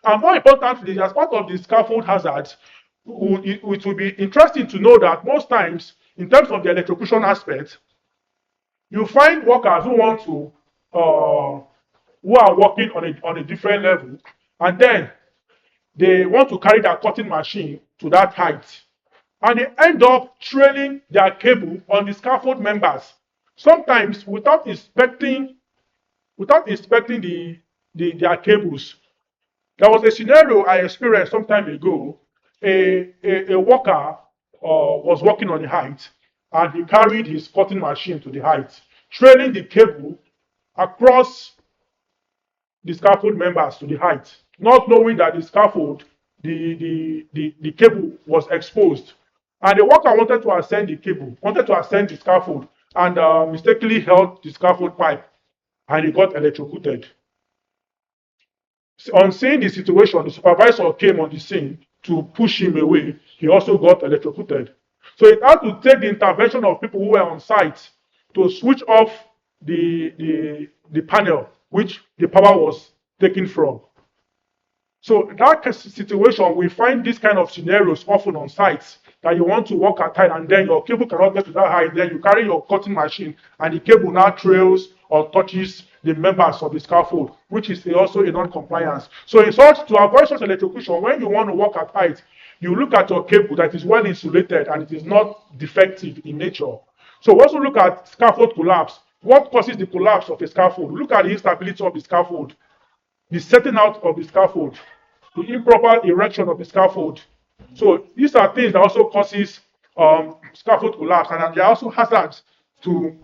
S4: And more importantly, as part of the scaffold hazard, it will be interesting to know that most times, in terms of the electrocution aspect, you find workers who want to, who are working on a different level, and then they want to carry their cutting machine to that height, and they end up trailing their cable on the scaffold members, sometimes without inspecting their cables. There was a scenario I experienced some time ago. A worker was working on the height, and he carried his cutting machine to the height, trailing the cable across the scaffold members to the height, not knowing that the scaffold, the cable was exposed. And the worker wanted to ascend the cable, wanted to ascend the scaffold, and mistakenly held the scaffold pipe, and he got electrocuted. On seeing the situation, the supervisor came on the scene to push him away. He also got electrocuted. So it had to take the intervention of people who were on site to switch off the panel which the power was taken from. So that situation, we find this kind of scenarios often on sites, that you want to work at height and then your cable cannot get to that height, then you carry your cutting machine and the cable now trails or touches the members of the scaffold, which is also a non-compliance. So in such, to avoid such electrocution, when you want to work at height, you look at your cable that is well insulated and it is not defective in nature. So we also look at scaffold collapse. What causes the collapse of a scaffold? Look at the instability of the scaffold, the setting out of the scaffold, the improper erection of the scaffold. So these are things that also causes scaffold collapse, and there are also hazards to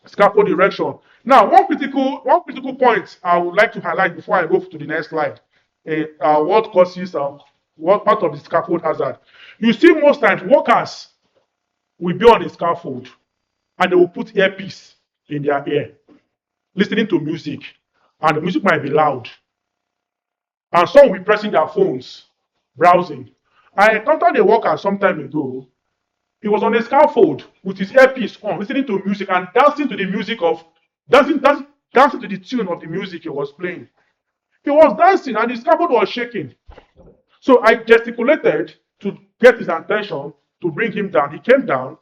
S4: scaffold erection. Now, one critical point I would like to highlight before I go to the next slide, what causes what part of the scaffold hazard. You see, most times workers will be on a scaffold and they will put earpiece in their ear, listening to music, and the music might be loud. And some will be pressing their phones, browsing. I encountered a worker some time ago. He was on a scaffold with his earpiece on, listening to music and dancing to the music of dancing to the tune of the music he was playing. He was dancing and the scaffold was shaking. So I gesticulated to get his attention to bring him down. He came down.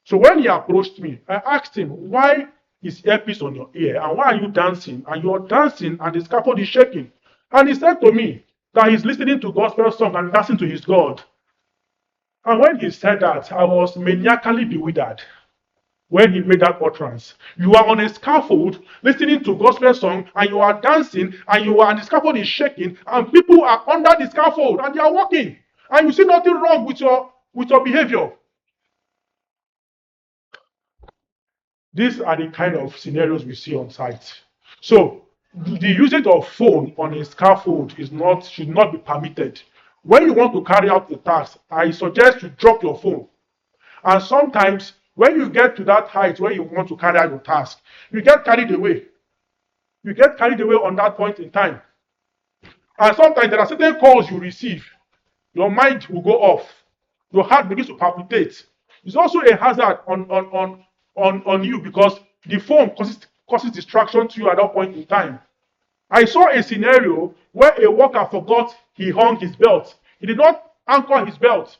S4: So when he approached me, I asked him, why is earpiece on your ear and why are you dancing? And you're dancing and the scaffold is shaking. And he said to me that he's listening to gospel song and dancing to his God. And when he said that, I was maniacally bewildered when he made that utterance. You are on a scaffold listening to gospel song and you are dancing and the scaffold is shaking and people are under the scaffold and they are walking. And you see nothing wrong with your behavior. These are the kind of scenarios we see on site. So the usage of phone on a scaffold should not be permitted. When you want to carry out the task, I suggest you drop your phone. And sometimes when you get to that height where you want to carry out your task, you get carried away. You get carried away on that point in time. And sometimes there are certain calls you receive. Your mind will go off. Your heart begins to palpitate. It's also a hazard on you because the phone causes distraction to you at that point in time. I saw a scenario where a worker forgot he hung his belt. He did not anchor his belt.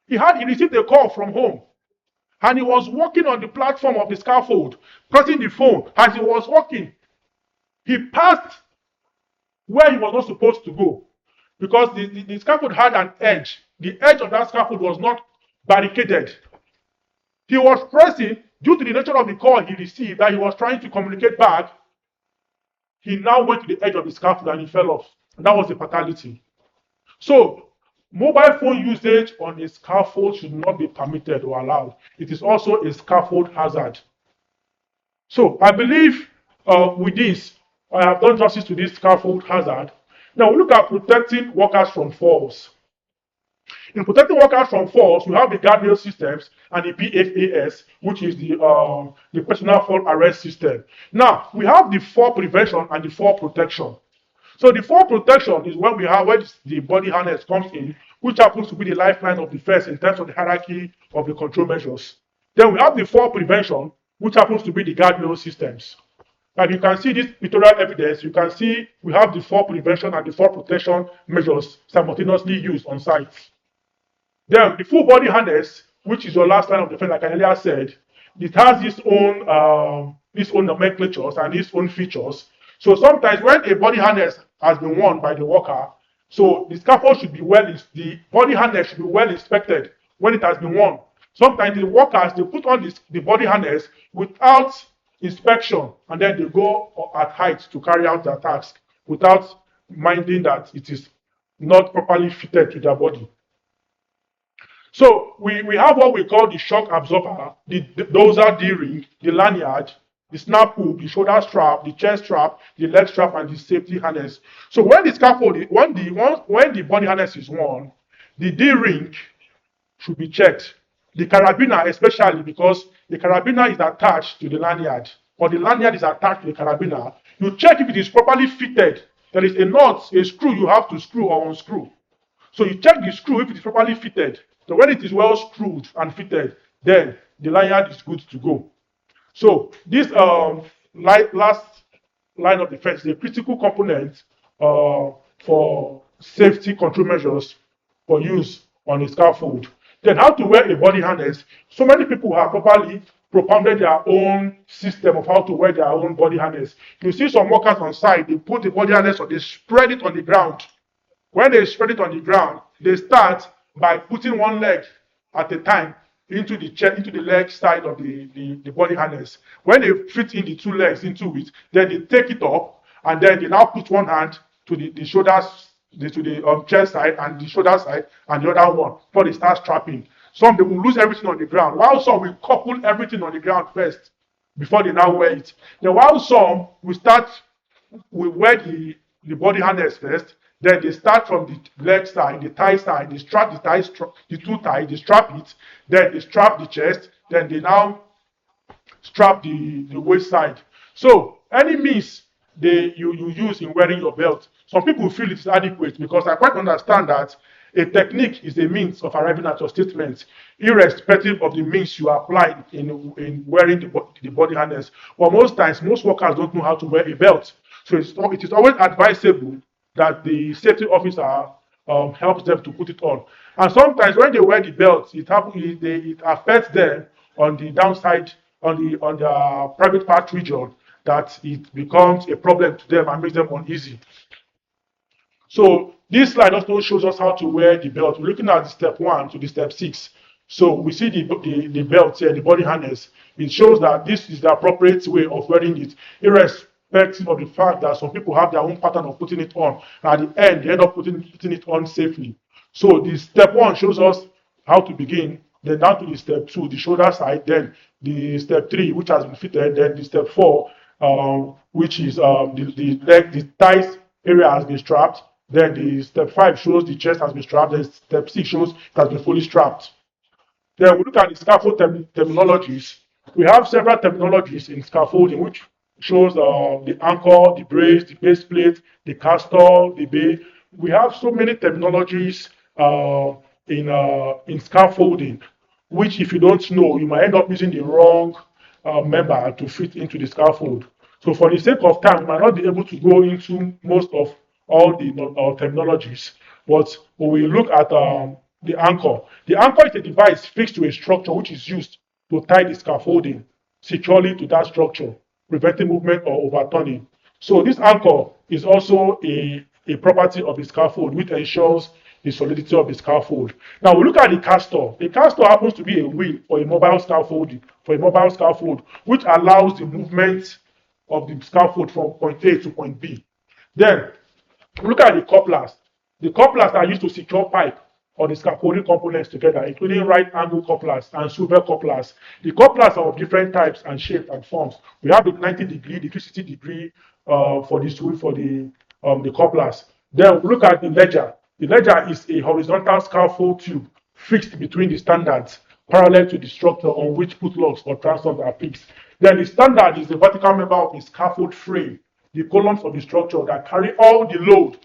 S4: He received a call from home and he was walking on the platform of the scaffold, pressing the phone. As he was walking, he passed where he was not supposed to go because the scaffold had an edge. The edge of that scaffold was not barricaded. He was pressing due to the nature of the call he received that he was trying to communicate back. He now went to the edge of the scaffold and he fell off. And that was a fatality. So Mobile phone usage on a scaffold should not be permitted or allowed. It is also a scaffold hazard. So I believe with this, I have done justice to this scaffold hazard. Now we look at protecting workers from falls. In protecting workers from falls, we have the guardrail systems and the PFAS, which is the personal fall arrest system. Now we have the fall prevention and the fall protection. So the fall protection is when we have where the body harness comes in, which happens to be the lifeline of defense in terms of the hierarchy of the control measures. Then we have the fall prevention, which happens to be the guardrail systems. And you can see this pictorial evidence. You can see we have the fall prevention and the fall protection measures simultaneously used on site. Then the full body harness, which is your last line of defense, like I earlier said, it has its own nomenclatures and its own features. So sometimes when a body harness has been worn by the worker, so the scaffold should be the body harness should be well inspected when it has been worn. Sometimes the workers they put on the body harness without inspection, and then they go at height to carry out their task without minding that it is not properly fitted to their body. So we have what we call the shock absorber, the dozer D-ring, the lanyard, the snap hook, the shoulder strap, the chest strap, the leg strap, and the safety harness. So when the scaffold, when the body harness is worn, the D-ring should be checked. The carabiner, especially because the carabiner is attached to the lanyard, or the lanyard is attached to the carabiner. You check if it is properly fitted. There is a nut, a screw you have to screw or unscrew. So you check the screw if it is properly fitted. So when it is well screwed and fitted, then the lanyard is good to go. So this last line of defense is a critical component for safety control measures for use on a scaffold. Then how to wear a body harness. So many people have properly propounded their own system of how to wear their own body harness. You see some workers on site, they put the body harness or they spread it on the ground. When they spread it on the ground, they start by putting one leg at a time into the chest, into the leg side of the body harness. When they fit in the two legs into it, then they take it up and then they now put one hand to the shoulders, to the chest side and the shoulder side, and the other one before they start strapping. Some they will lose everything on the ground, while some will couple everything on the ground first before they now wear it. Then while some will wear the body harness first, then they start from the leg side, the thigh side, they strap the two thighs, they strap it, then they strap the chest, then they now strap the waist side. So any means you use in wearing your belt, some people feel it is adequate because I quite understand that a technique is a means of arriving at your statement, irrespective of the means you apply in wearing the body harness. But most times, most workers don't know how to wear a belt. So it is always advisable that the safety officer helps them to put it on. And sometimes when they wear the belt, it affects them on the downside, on the private part region, that it becomes a problem to them and makes them uneasy. So this slide also shows us how to wear the belt. We're looking at the step 1 to the step 6. So we see the belt here, the body harness. It shows that this is the appropriate way of wearing it, irrespective of the fact that some people have their own pattern of putting it on. And at the end, they end up putting it on safely. So the step 1 shows us how to begin. Then down to the step 2, the shoulder side. Then the step 3, which has been fitted. Then the step 4, which is the leg, the thighs area has been strapped. Then the step 5 shows the chest has been strapped. Then step 6 shows it has been fully strapped. Then we look at the scaffold terminologies. We have several terminologies in scaffolding, which shows the anchor, the brace, the base plate, the castor, the bay. We have so many terminologies in scaffolding, which if you don't know, you might end up using the wrong member to fit into the scaffold. So for the sake of time, we might not be able to go into most of all the terminologies, but we will look at the anchor. The anchor is a device fixed to a structure which is used to tie the scaffolding securely to that structure, preventing movement or overturning. So this anchor is also a property of the scaffold, which ensures the solidity of the scaffold. Now we look at the castor. The castor happens to be a wheel for a mobile scaffold, which allows the movement of the scaffold from point A to point B. Then look at the couplers. The couplers are used to secure pipe or the scaffolding components together, including right angle couplers and swivel couplers. The couplers are of different types and shapes and forms. We have the 90-degree, the 360-degree for the couplers. Then we look at the ledger. The ledger is a horizontal scaffold tube fixed between the standards, parallel to the structure on which put logs or transoms are fixed. Then the standard is the vertical member of the scaffold frame, the columns of the structure that carry all the load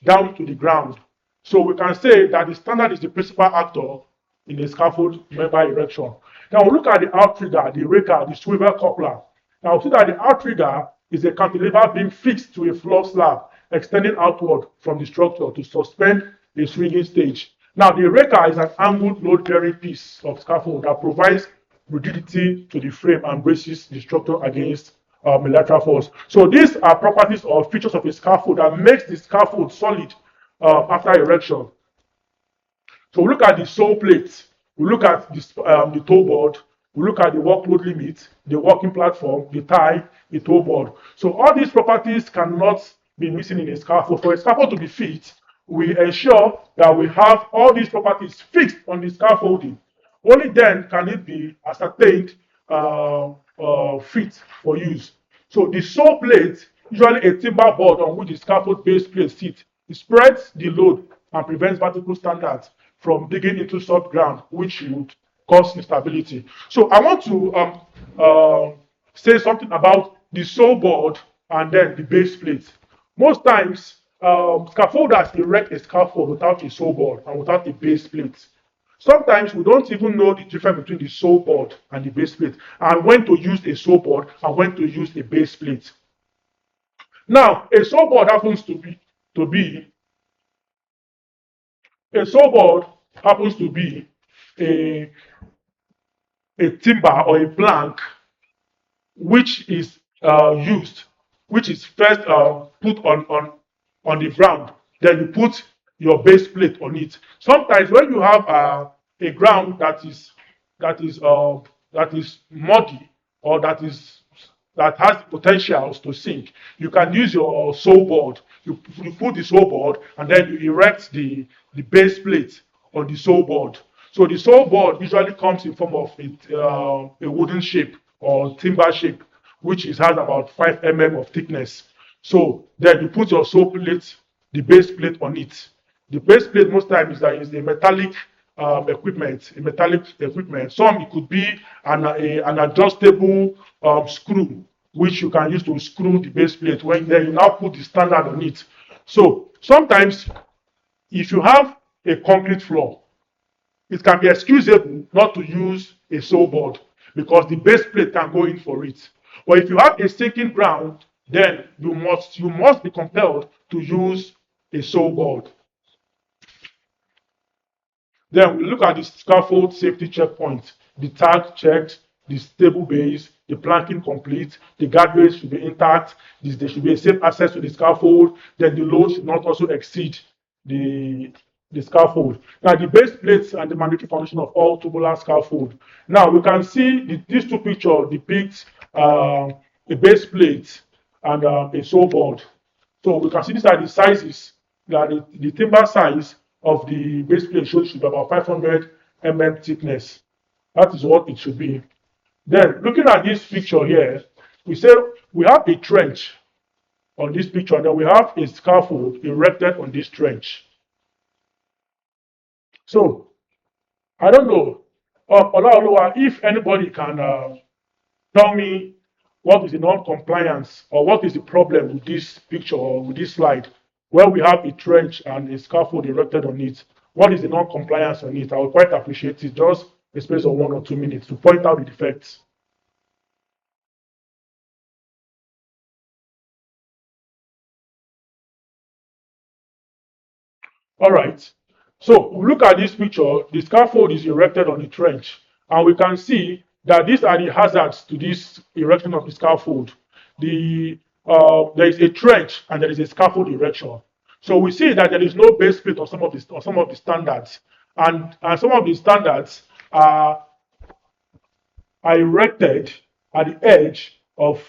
S4: down to the ground. So we can say that the standard is the principal actor in the scaffold member erection. Now we look at the outrigger, the raker, the swivel coupler. Now we see that the outrigger is a cantilever being fixed to a floor slab, extending outward from the structure to suspend a swinging stage. Now the raker is an angled load-bearing piece of scaffold that provides rigidity to the frame and braces the structure against lateral force. So these are properties or features of a scaffold that makes the scaffold solid after erection. So we look at the sole plate, we look at the toe board, we look at the workload limit, the working platform, the tie, the toe board. So all these properties cannot be missing in a scaffold. For a scaffold to be fit, we ensure that we have all these properties fixed on the scaffolding. Only then can it be ascertained fit for use. So the sole plate, usually a timber board on which the scaffold base plate sits, it spreads the load and prevents vertical standards from digging into soft ground, which would cause instability. So I want to say something about the sole board and then the base plate. Most times, scaffolders erect a scaffold without a sole board and without a base plate. Sometimes we don't even know the difference between the sole board and the base plate, and when to use a sole board and when to use a base plate. Now, a sole board happens to be a sole board happens to be a, a timber or a plank which is used, which is first put on the ground. Then you put your base plate on it. Sometimes when you have a ground that is muddy or that has the potentials to sink, you can use your sole board. You put the sole board and then you erect the base plate on the sole board. So the sole board usually comes in form of a wooden shape or timber shape, which has about 5 mm of thickness. So then you put your sole plate, the base plate on it. The base plate most times is a metallic equipment. Some it could be an adjustable screw, which you can use to screw the base plate when then you now put the standard on it. So sometimes if you have a concrete floor, it can be excusable not to use a sole board because the base plate can go in for it. But if you have a sinking ground, then you must be compelled to use a sole board. Then we look at the scaffold safety checkpoint. The tag checked, the stable base, the planking complete, the guardrails should be intact, there should be a safe access to the scaffold, then the load should not also exceed the scaffold. Now the base plates and the mandatory foundation of all tubular scaffold. Now we can see these two pictures depict a base plate and a sole board. So we can see these are the sizes, that the timber size of the base plate should be about 500 mm thickness. That is what it should be. Then looking at this picture here, we say we have a trench on this picture, and then we have a scaffold erected on this trench. So I don't know, Olaoluwa, if anybody can tell me what is the non-compliance or what is the problem with this picture or with this slide where we have a trench and a scaffold erected on it. What is the non-compliance on it? I would quite appreciate it, just a space of 1 or 2 minutes to point out the defects. All right. So we look at this picture. The scaffold is erected on the trench, and we can see that these are the hazards to this erection of the scaffold. There is a trench and there is a scaffold erection. So we see that there is no base plate on some of the standards, and some of the standards are erected at the edge of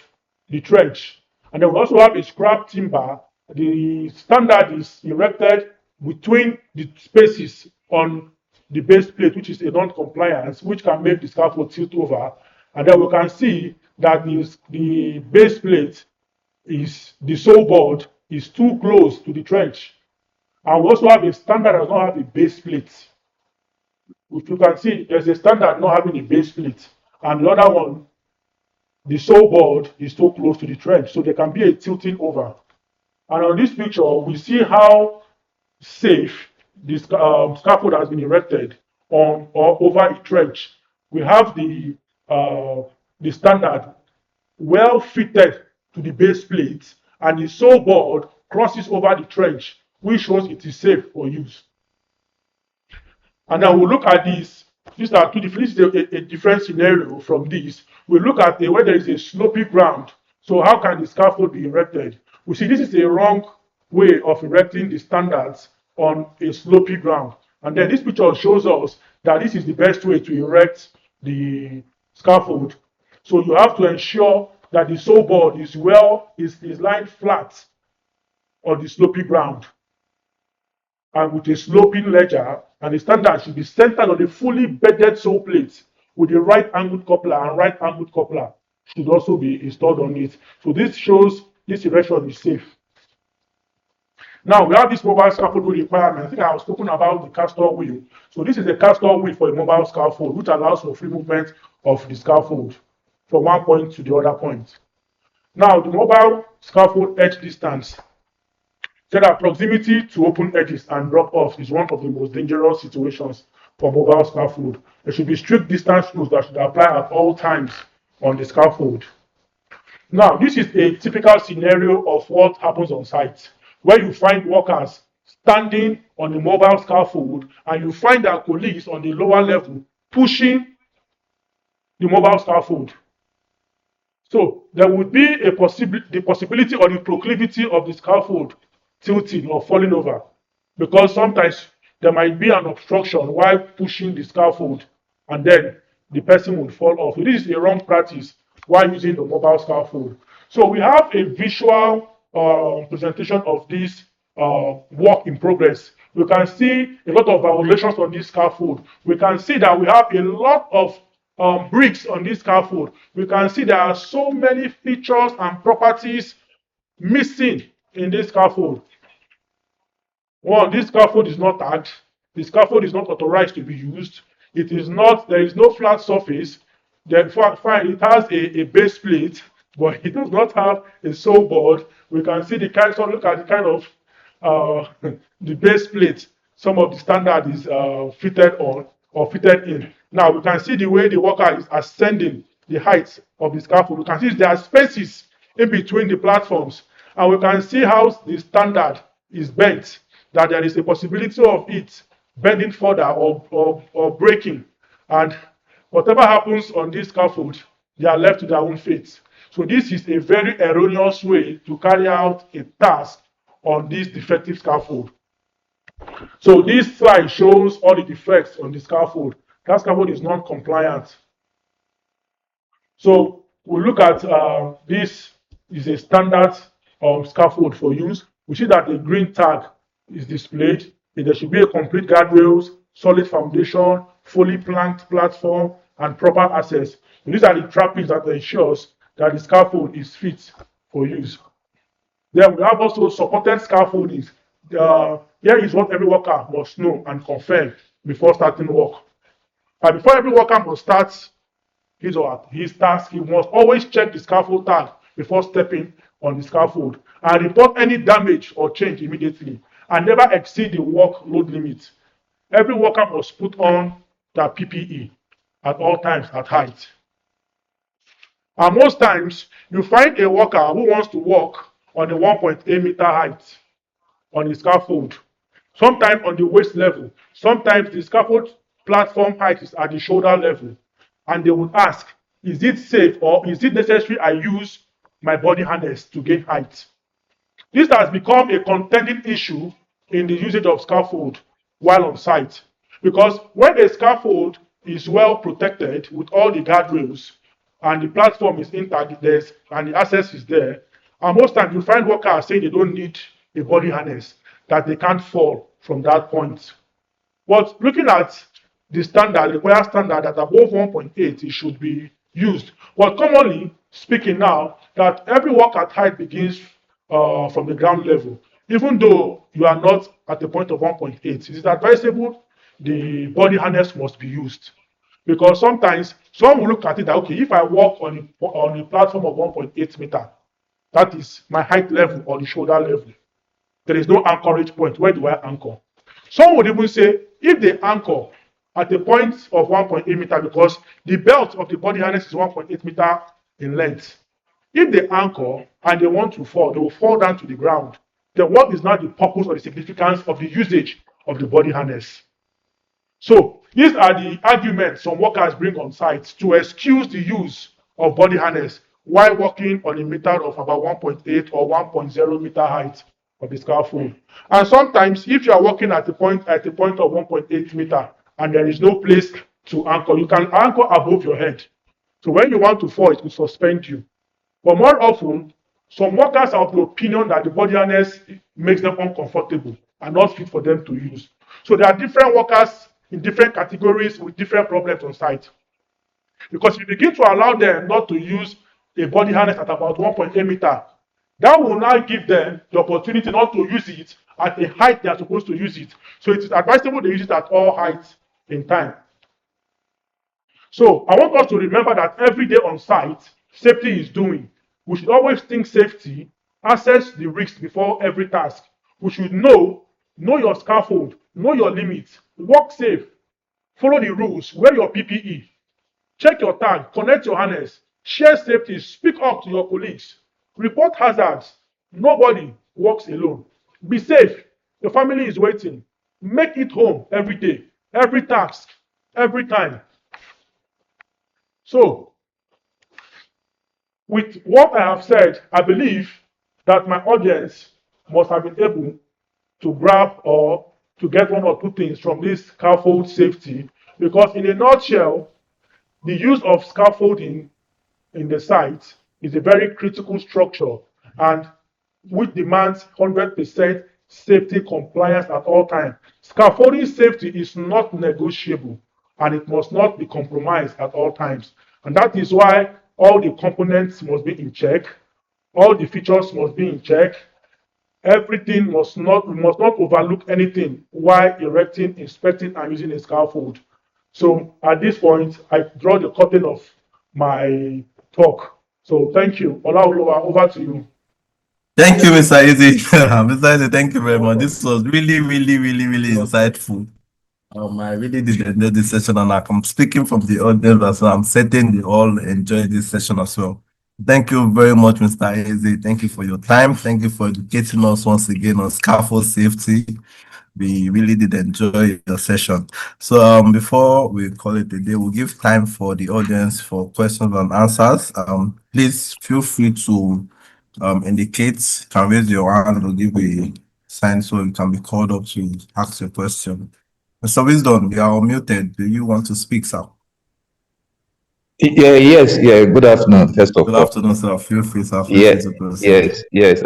S4: the trench. And then we also have a scrap timber. The standard is erected between the spaces on the base plate, which is a non-compliance, which can make the scaffold tilt over. And then we can see that the base plate is the sole board is too close to the trench. And we also have a standard that does not have a base plate. If you can see, there's a standard not having a base plate, and the other one, the sole board is too close to the trench, so there can be a tilting over. And on this picture, we see how safe this scaffold has been erected on or over a trench. We have the standard well fitted to the base plate, and the sole board crosses over the trench, which shows it is safe for use. And then we'll look at this. These are two different, this is a different scenario from this. We look at where there is a slopy ground. So how can the scaffold be erected? We see this is a wrong way of erecting the standards on a slopy ground. And then this picture shows us that this is the best way to erect the scaffold. So you have to ensure that the sole board is lying flat on the slopy ground and with a sloping ledger, and the standard should be centered on a fully bedded sole plate with a right angled coupler, and right angled coupler should also be installed on it. So this shows this erection is safe. Now we have this mobile scaffold wheel requirement. I think I was talking about the castor wheel. So this is a castor wheel for a mobile scaffold, which allows for free movement of the scaffold from one point to the other point. Now the mobile scaffold edge distance. So that proximity to open edges and drop off is one of the most dangerous situations for mobile scaffold. There should be strict distance rules that should apply at all times on the scaffold. Now, this is a typical scenario of what happens on site, where you find workers standing on the mobile scaffold and you find their colleagues on the lower level pushing the mobile scaffold. So there would be the possibility or the proclivity of the scaffold tilting or falling over, because sometimes there might be an obstruction while pushing the scaffold and then the person would fall off. So this is a wrong practice while using the mobile scaffold. So we have a visual presentation of this work in progress. We can see a lot of violations on this scaffold. We can see that we have a lot of bricks on this scaffold. We can see there are so many features and properties missing in this scaffold. One, this scaffold is not tagged. The scaffold is not authorized to be used. It is not, there is no flat surface. Fine, it has a base plate, but it does not have a sole board. We can see the kind, so look at the kind of the base plate some of the standard is fitted on or fitted in. Now we can see the way the worker is ascending the height of the scaffold. We can see there are spaces in between the platforms, and we can see how the standard is bent, that there is a possibility of it bending further or breaking. And whatever happens on this scaffold, they are left to their own fate. So this is a very erroneous way to carry out a task on this defective scaffold. So this slide shows all the defects on the scaffold. That scaffold is non-compliant. So we look at this is a standard scaffold for use. We see that a green tag is displayed. There should be a complete guardrails, solid foundation, fully planked platform, and proper access. And these are the trappings that ensures that the scaffold is fit for use. Then we have also supported scaffoldings. Here is what every worker must know and confirm before starting work. And before every worker must start his task, he must always check the scaffold tag before stepping on the scaffold and report any damage or change immediately, and never exceed the workload limit. Every worker must put on their PPE at all times at height. And most times, you find a worker who wants to work on a 1.8 meter height on the scaffold, sometimes on the waist level, sometimes the scaffold platform height is at the shoulder level, and they would ask, is it safe or is it necessary I use my body harness to gain height? This has become a contending issue in the usage of scaffold while on site, because when a scaffold is well protected with all the guardrails and the platform is intact and the access is there, and most times you find workers saying they don't need a body harness. that they can't fall from that point. But looking at the standard, required standard that above 1.8, it should be used. But commonly speaking now, that every work at height begins from the ground level. Even though you are not at the point of 1.8, it is advisable the body harness must be used. Because sometimes some will look at it that, okay, if I walk on a platform of 1.8 meter, that is my height level or the shoulder level. There is no anchorage point. Where do I anchor? Some would even say if they anchor at a point of 1.8 meter, because the belt of the body harness is 1.8 meter in length. If they anchor and they want to fall, they will fall down to the ground. Then what is now the purpose or the significance of the usage of the body harness? So these are the arguments some workers bring on site to excuse the use of body harness while working on a meter of about 1.8 or 1.0 meter height of the scaffold. And sometimes if you are working at a point of 1.8 meter and there is no place to anchor, you can anchor above your head. So when you want to fall, it will suspend you. But more often, some workers are of the opinion that the body harness makes them uncomfortable and not fit for them to use. So there are different workers in different categories with different problems on site. Because if you begin to allow them not to use a body harness at about 1.8 meter, that will now give them the opportunity not to use it at a height they are supposed to use it. So it is advisable they use it at all heights in time. So I want us to remember that every day on site, safety is doing. We should always think safety, assess the risks before every task. We should know your scaffold, know your limits, work safe, follow the rules, wear your PPE, check your tag, connect your harness, share safety, speak up to your colleagues, report hazards. Nobody works alone. Be safe. Your family is waiting. Make it home every day, every task, every time. So, with what I have said, I believe that my audience must have been able to grab or to get one or two things from this scaffold safety, because in a nutshell, the use of scaffolding in the site is a very critical structure and which demands 100% safety compliance at all times. Scaffolding safety is not negotiable and it must not be compromised at all times. And that is why all the components must be in check, all the features must be in check, everything we must not overlook anything while erecting, inspecting, and using a scaffold. So at this point, I draw the curtain of my talk. So thank you. Olaoluwa, over to you.
S1: Thank you, Mr. Izzy. Mr. Izzy, thank you very much. This was really, really, really, really insightful. I really did enjoy this session, and I'm speaking from the audience as well. I'm certain they all enjoyed this session as well. Thank you very much, Mr. Izzy. Thank you for your time. Thank you for educating us once again on scaffold safety. We really did enjoy your session. So before we call it a day, we'll give time for the audience for questions and answers. Please feel free to indicate, can raise your hand or give a sign so you can be called up to ask your question. Mr. Wisdom, you are unmuted. Do you want to speak, sir?
S3: Yes. Good afternoon. First of
S1: Good
S3: all,
S1: afternoon, sir. Feel free, sir. Feel free to proceed.
S3: yes.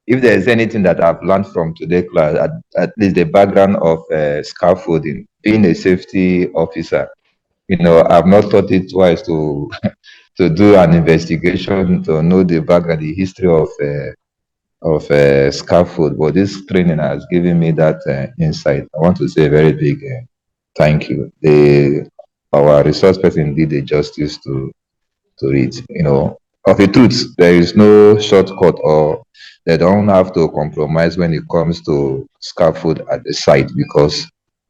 S3: If there's anything that I've learned from today class, at least the background of scaffolding, being a safety officer, I've not thought it twice to to do an investigation to know the background, the history of scaffold. But this training has given me that insight. I want to say a very big thank you. Our resource person did the justice to it. Of a truth, there is no shortcut, or they don't have to compromise when it comes to scaffold at the site, because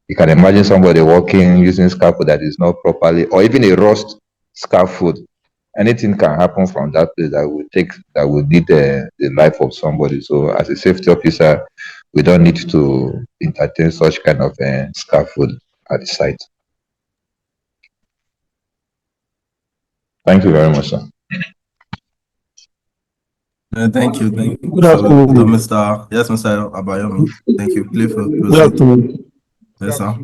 S3: you can imagine somebody working using scaffold that is not properly, or even a rust scaffold. Anything can happen from that place that would need the life of somebody. So as a safety officer, we don't need to entertain such kind of scaffold at the site. Thank you very much, sir.
S1: Thank you. Thank you.
S2: Good afternoon.
S1: Yes, Mr. Abayomi. Thank you. Please
S2: Good
S1: proceed.
S2: afternoon.
S1: Yes, sir.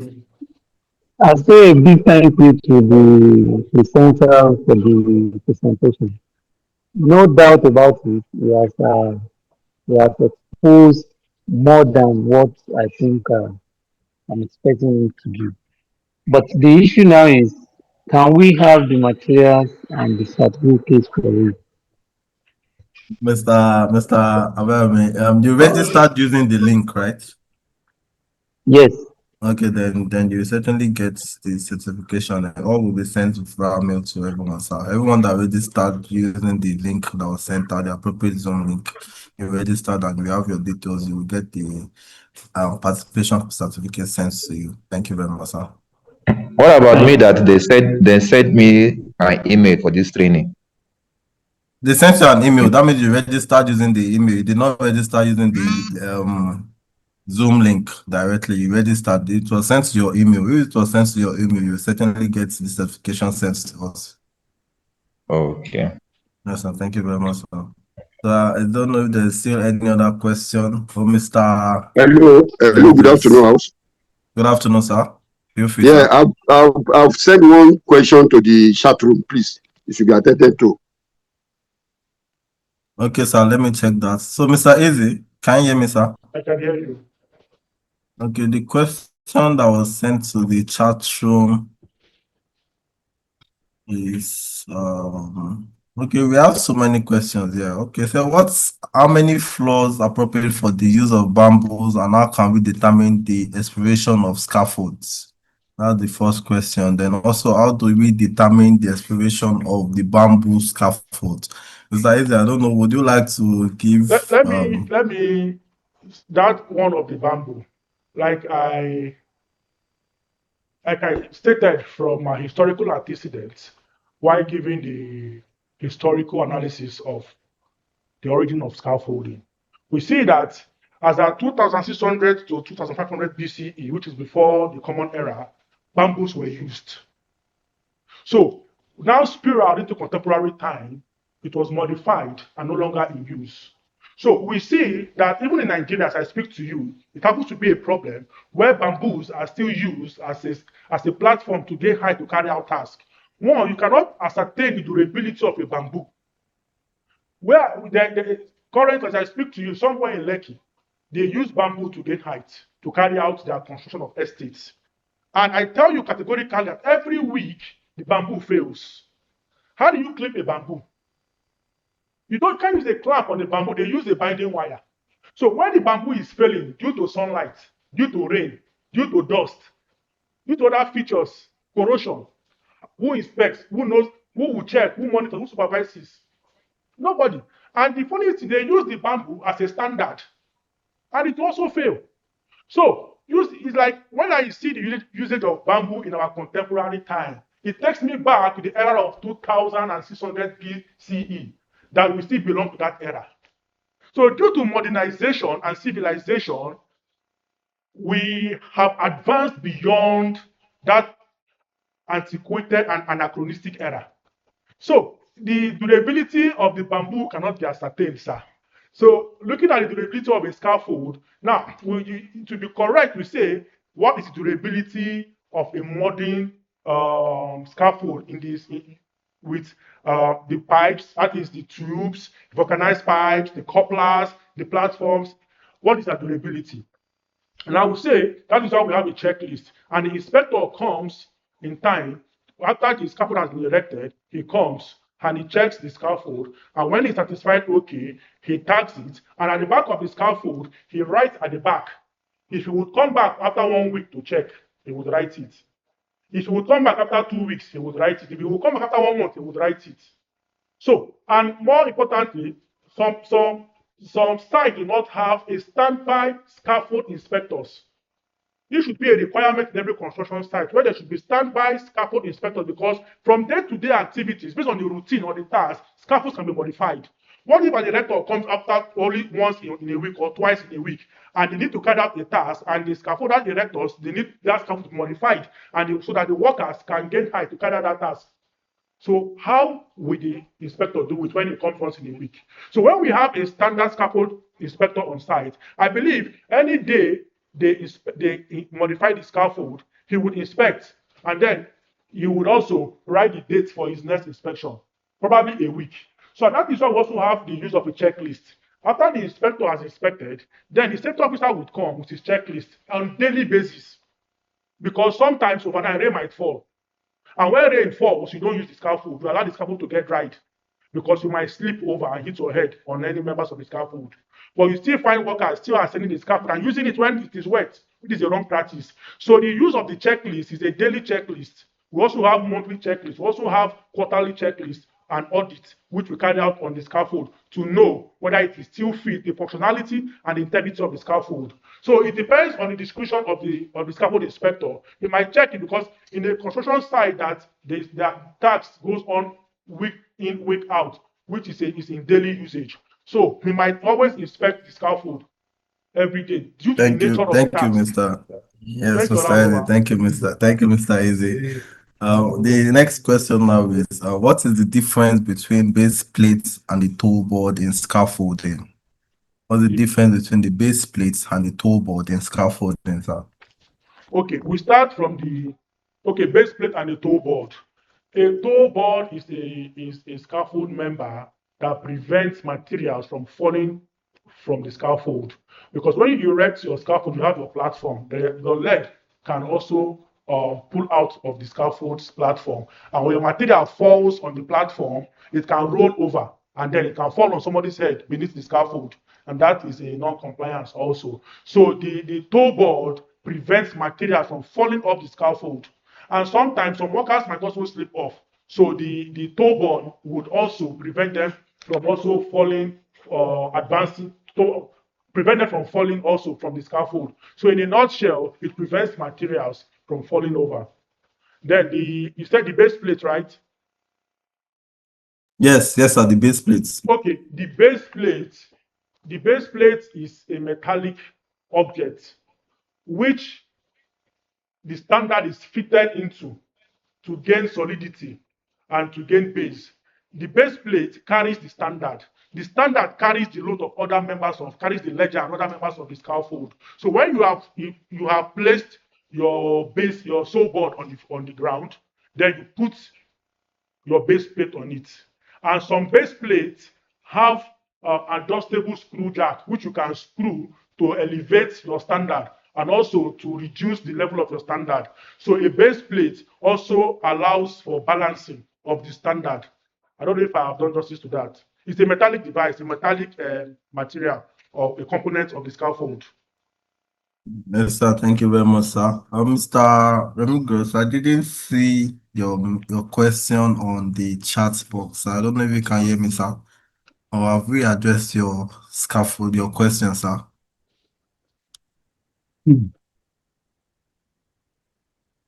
S2: I say a big thank you to the presenter for the presentation. No doubt about it, he has exposed more than what I think I'm expecting him to do. But the issue now is, can we have the materials and the certificates for it?
S1: Mr. Abelme, you registered using the link, right?
S2: Yes.
S1: Okay, then you certainly get the certification, and all will be sent via mail to everyone. So everyone that registered using the link that was sent out, the appropriate Zoom link, you registered and you have your details, you will get the participation certificate sent to you. Thank you very much, sir.
S3: What about me that they sent me an email for this training?
S1: They sent you an email. That means you registered using the email. You did not register using the Zoom link directly. You registered. It was sent to your email. If it was sent to your email, you certainly get the certification sent to us.
S3: Okay.
S1: Yes, sir. Thank you very much, sir. So I don't know if there's still any other question for Mr.
S5: Hello, good afternoon,
S1: Davis.
S5: House.
S1: Good afternoon, sir. Feel free,
S5: Yeah,
S1: sir.
S5: I've sent one question to the chat room, please. It should be attended to.
S1: Okay, sir. Let me check that. So, Mr. Easy, can you hear me, sir?
S4: I can hear you.
S1: Okay, the question that was sent to the chat room is okay, we have so many questions here. Okay, so how many floors appropriate for the use of bamboos, and how can we determine the expiration of scaffolds? That's the first question. Then also, how do we determine the expiration of the bamboo scaffold? Mr. Eze, I don't know, would you like to give
S4: Let me that one of the bamboo, like I stated from my historical antecedents while giving the historical analysis of the origin of scaffolding. We see that as at 2600 to 2500 BCE, which is before the Common Era, bamboos were used. So now spiral into contemporary time, it was modified and no longer in use. So we see that even in Nigeria, as I speak to you, it happens to be a problem where bamboos are still used as a platform to gain height to carry out tasks. One, you cannot ascertain the durability of a bamboo. Where the current, as I speak to you, somewhere in Lekki, they use bamboo to gain height to carry out their construction of estates. And I tell you categorically that every week the bamboo fails. How do you clip a bamboo? Can't use a clamp on the bamboo, they use a binding wire. So when the bamboo is failing due to sunlight, due to rain, due to dust, due to other features, corrosion, who inspects, who knows, who will check, who monitors, who supervises? Nobody. And the funny thing, they use the bamboo as a standard, and it also fail. So it's like when I see the usage of bamboo in our contemporary time, it takes me back to the era of 2600 BCE, that we still belong to that era. So due to modernization and civilization, we have advanced beyond that antiquated and anachronistic era. So the durability of the bamboo cannot be ascertained, sir. So looking at the durability of a scaffold, now to be correct, we say what is the durability of a modern scaffold with the pipes, that is the tubes, vulcanized pipes, the couplers, the platforms. What is that durability? And I would say that is why we have a checklist. And the inspector comes in time. After the scaffold has been erected, he comes and he checks the scaffold. And when he's satisfied, okay, he tags it. And at the back of the scaffold, he writes at the back. If he would come back after 1 week to check, he would write it. If he would come back after 2 weeks, he would write it. If he would come back after 1 month, he would write it. So, and more importantly, some sites do not have a standby scaffold inspectors. This should be a requirement in every construction site where there should be standby scaffold inspectors, because from day-to-day activities, based on the routine or the task, scaffolds can be modified. What if an erector comes after only once in a week or twice in a week, and they need to carry out a task, and the scaffolders, erectors, they need that scaffold to be modified, so that the workers can gain height to carry out that task? So how will the inspector do it when he comes once in a week? So when we have a standard scaffold inspector on site, I believe any day they modify the scaffold, he would inspect, and then he would also write the date for his next inspection, probably a week. So that is why we also have the use of a checklist. After the inspector has inspected, then the safety officer would come with his checklist on daily basis, because sometimes overnight rain might fall. And when rain falls, you don't use the scaffold. You allow the scaffold to get dried, because you might slip over and hit your head on any members of the scaffold. But you still find workers still ascending the scaffold and using it when it is wet, which is a wrong practice. So the use of the checklist is a daily checklist. We also have monthly checklists. We also have quarterly checklists and audits, which we carry out on the scaffold to know whether it is still fit the functionality and the integrity of the scaffold. So it depends on the discretion of the scaffold inspector. He might check it, because in the construction site that the tax goes on week in, week out, which is in daily usage. So he might always inspect the scaffold every day due to the nature of the
S1: Thank you,
S4: task.
S1: Mr. Yes,
S4: Thank you,
S1: Mr. Eze.
S4: Olaoluwa.
S1: Thank you, Mr. Eze. The next question now is, what is the difference between base plates and the toe board in scaffolding? What's the difference between the base plates and the toe board in scaffolding, sir?
S4: Okay, we start from the base plate and the toe board. A toe board is a scaffold member that prevents materials from falling from the scaffold. Because when you erect your scaffold, you have your platform. The leg can also pull out of the scaffold's platform. And when your material falls on the platform, it can roll over and then it can fall on somebody's head beneath the scaffold. And that is a non-compliance also. So the toe board prevents material from falling off the scaffold. And sometimes some workers might also slip off. So the toe board would also prevent them from also falling advancing to prevent them from falling also from the scaffold. So in a nutshell, it prevents materials from falling over. Then you said the base plate, right?
S1: Yes, sir, the base plates.
S4: Okay, the base plate is a metallic object which the standard is fitted into to gain solidity and to gain base. The base plate carries the standard. The standard carries the load of other members of, carries the ledger and other members of the scaffold. So when you have placed your base, your sole board on the ground, then you put your base plate on it. And some base plates have adjustable screw jack, which you can screw to elevate your standard and also to reduce the level of your standard. So a base plate also allows for balancing of the standard. I don't know if I have done justice to that. It's a metallic device, a metallic material or a component of the scaffold.
S1: Yes, sir. Thank you very much, sir. Mr. Remigos, I didn't see your question on the chat box. I don't know if you can hear me, sir. Or have we addressed your scaffold, your question, sir?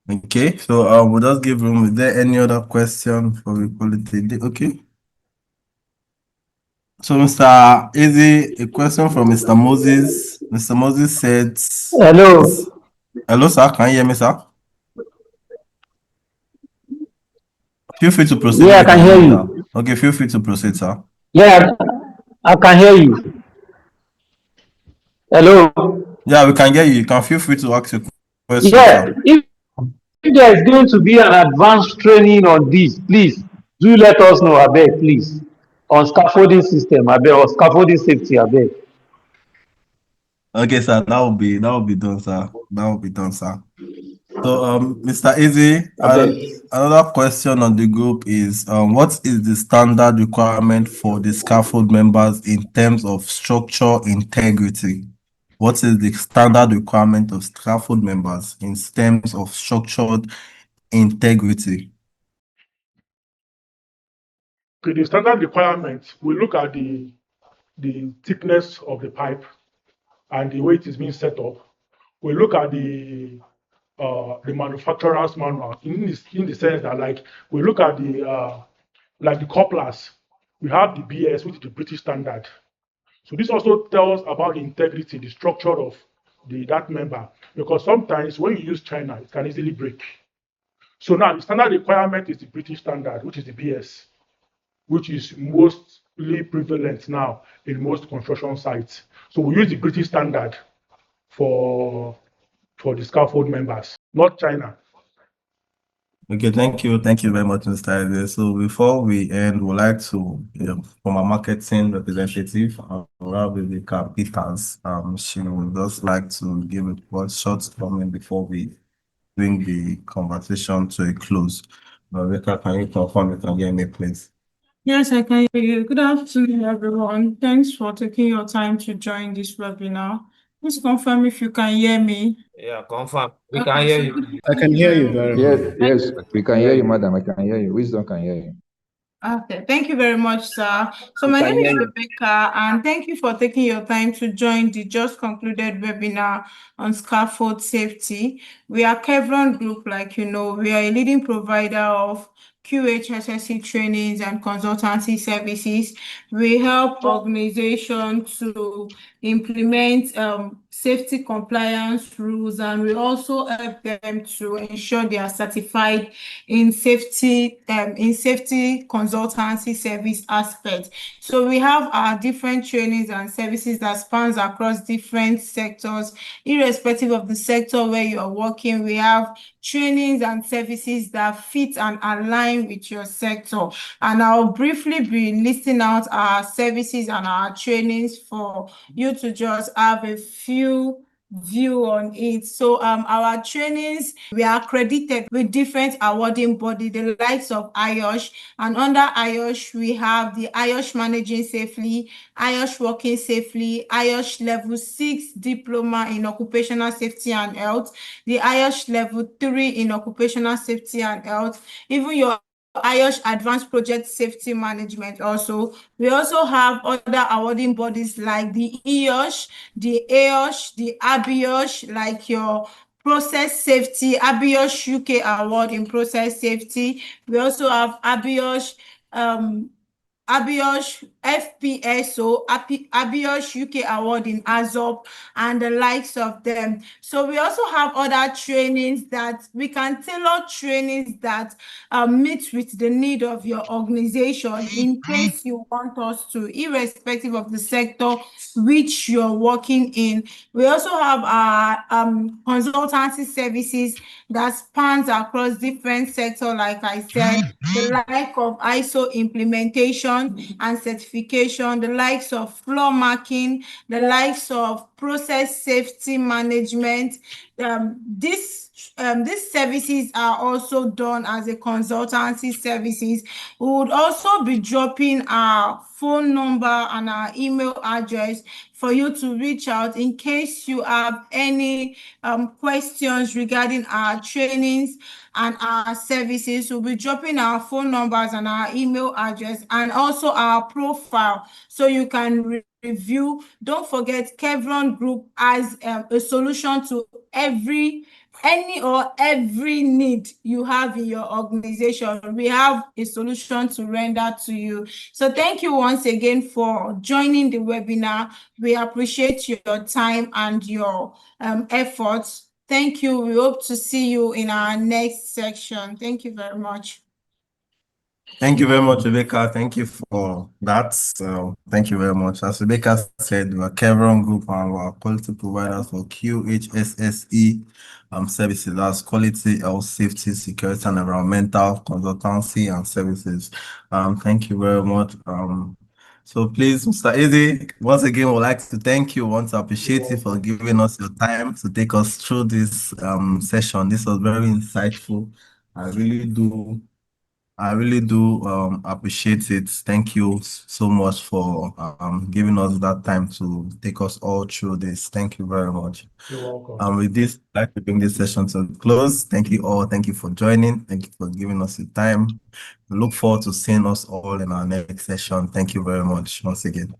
S1: Okay, so we'll just give room. Is there any other question for we call it a day? Okay. So, Mr. Eze, a question from Mr. Moses. Mr. Moses said,
S2: Hello.
S1: hello, sir. Can you hear me, sir? Feel free to proceed.
S2: Yeah, I can hear you.
S1: Okay, feel free to proceed, sir.
S2: Yeah, I can hear you. Hello.
S1: Yeah, we can hear you. You can feel free to ask your question,
S2: Yeah,
S1: sir.
S2: if there is going to be an advanced training on this, please do let us know, abeg, please, on scaffolding system, abeg, or scaffolding safety, abeg.
S1: Okay, sir, that will be done, sir. That will be done, sir. So, Mr. Eze, another question on the group is, what is the standard requirement for the scaffold members in terms of structure integrity? What is the standard requirement of scaffold members in terms of structured integrity?
S4: Okay, the standard requirement, we look at the thickness of the pipe and the way it is being set up. We look at the manufacturer's manual in the sense that, like, we look at the couplers. We have the BS, which is the British standard. So this also tells about the integrity, the structure of that member, because sometimes when you use China, it can easily break. So now the standard requirement is the British standard, which is the BS, which is mostly prevalent now in most construction sites. So we use the British standard for the scaffold members, not China.
S1: Okay, thank you very much, Mr. Eze. So before we end, we'd like to, from our marketing representative, we have Rebecca Peters. She would just like to give a short comment before we bring the conversation to a close. Rebecca, can you confirm you can hear me, please?
S6: Yes, I can hear you. Good afternoon, everyone. Thanks for taking your time to join this webinar. Please confirm if you can hear me.
S7: Yeah, confirm. We
S6: Okay,
S7: can hear
S6: so
S7: you.
S8: I can hear you very
S3: Yes,
S8: well.
S3: yes, we can hear you, madam. I can hear you. Wisdom can hear you.
S6: Okay, thank you very much, sir. So
S7: We
S6: my
S7: can
S6: name is
S7: hear you.
S6: Rebecca, and thank you for taking your time to join the just concluded webinar on scaffold safety. We are Kevron Group, like you know, we are a leading provider of QHSSC trainings and consultancy services. We help organizations to implement safety compliance rules, and we also help them to ensure they are certified in safety consultancy service aspect. So we have our different trainings and services that spans across different sectors, irrespective of the sector where you are working. We have trainings and services that fit and align with your sector. And I'll briefly be listing out our services and our trainings for you to just have a few view on it. So our trainings, we are accredited with different awarding body, the likes of IOSH, and under IOSH we have the IOSH Managing Safely, IOSH Working Safely, IOSH Level 6 Diploma in Occupational Safety and Health, the IOSH Level 3 in Occupational Safety and Health, even your IOSH Advanced Project Safety Management also. We also have other awarding bodies like the EOSH, the AOSH, the ABIOSH, like your process safety, ABIOSH UK award in process safety. We also have ABIOSH FPSO, ABIOSH UK award in AZOP, and the likes of them. So we also have other trainings that we can tailor trainings that meet with the need of your organization in case you want us to, irrespective of the sector which you're working in. We also have our consultancy services that spans across different sectors, like I said, the like of ISO implementation and certification, the likes of floor marking, the likes of process safety management. These services are also done as a consultancy services. We would also be dropping our phone number and our email address for you to reach out in case you have any questions regarding our trainings and our services. We'll be dropping our phone numbers and our email address and also our profile so you can review. Don't forget, Kevron Group has a solution to any or every need you have in your organization. We have a solution to render to you. So thank you once again for joining the webinar. We appreciate your time and your efforts. Thank you. We hope to see you in our next section. Thank you very much.
S1: Thank you very much, Rebecca. Thank you for that. Thank you very much. As Rebecca said, we are Kevron Group and we are quality providers for QHSSE services. That's quality, health, safety, security, and environmental consultancy and services. Thank you very much. So please, Mr. Eze, once again, I would like to thank you. I want to appreciate you for giving us your time to take us through this session. This was very insightful. I really do appreciate it. Thank you so much for giving us that time to take us all through this. Thank you very much.
S7: You're welcome.
S1: With this, I'd like to bring this session to a close. Thank you all. Thank you for joining. Thank you for giving us your time. We look forward to seeing us all in our next session. Thank you very much once again.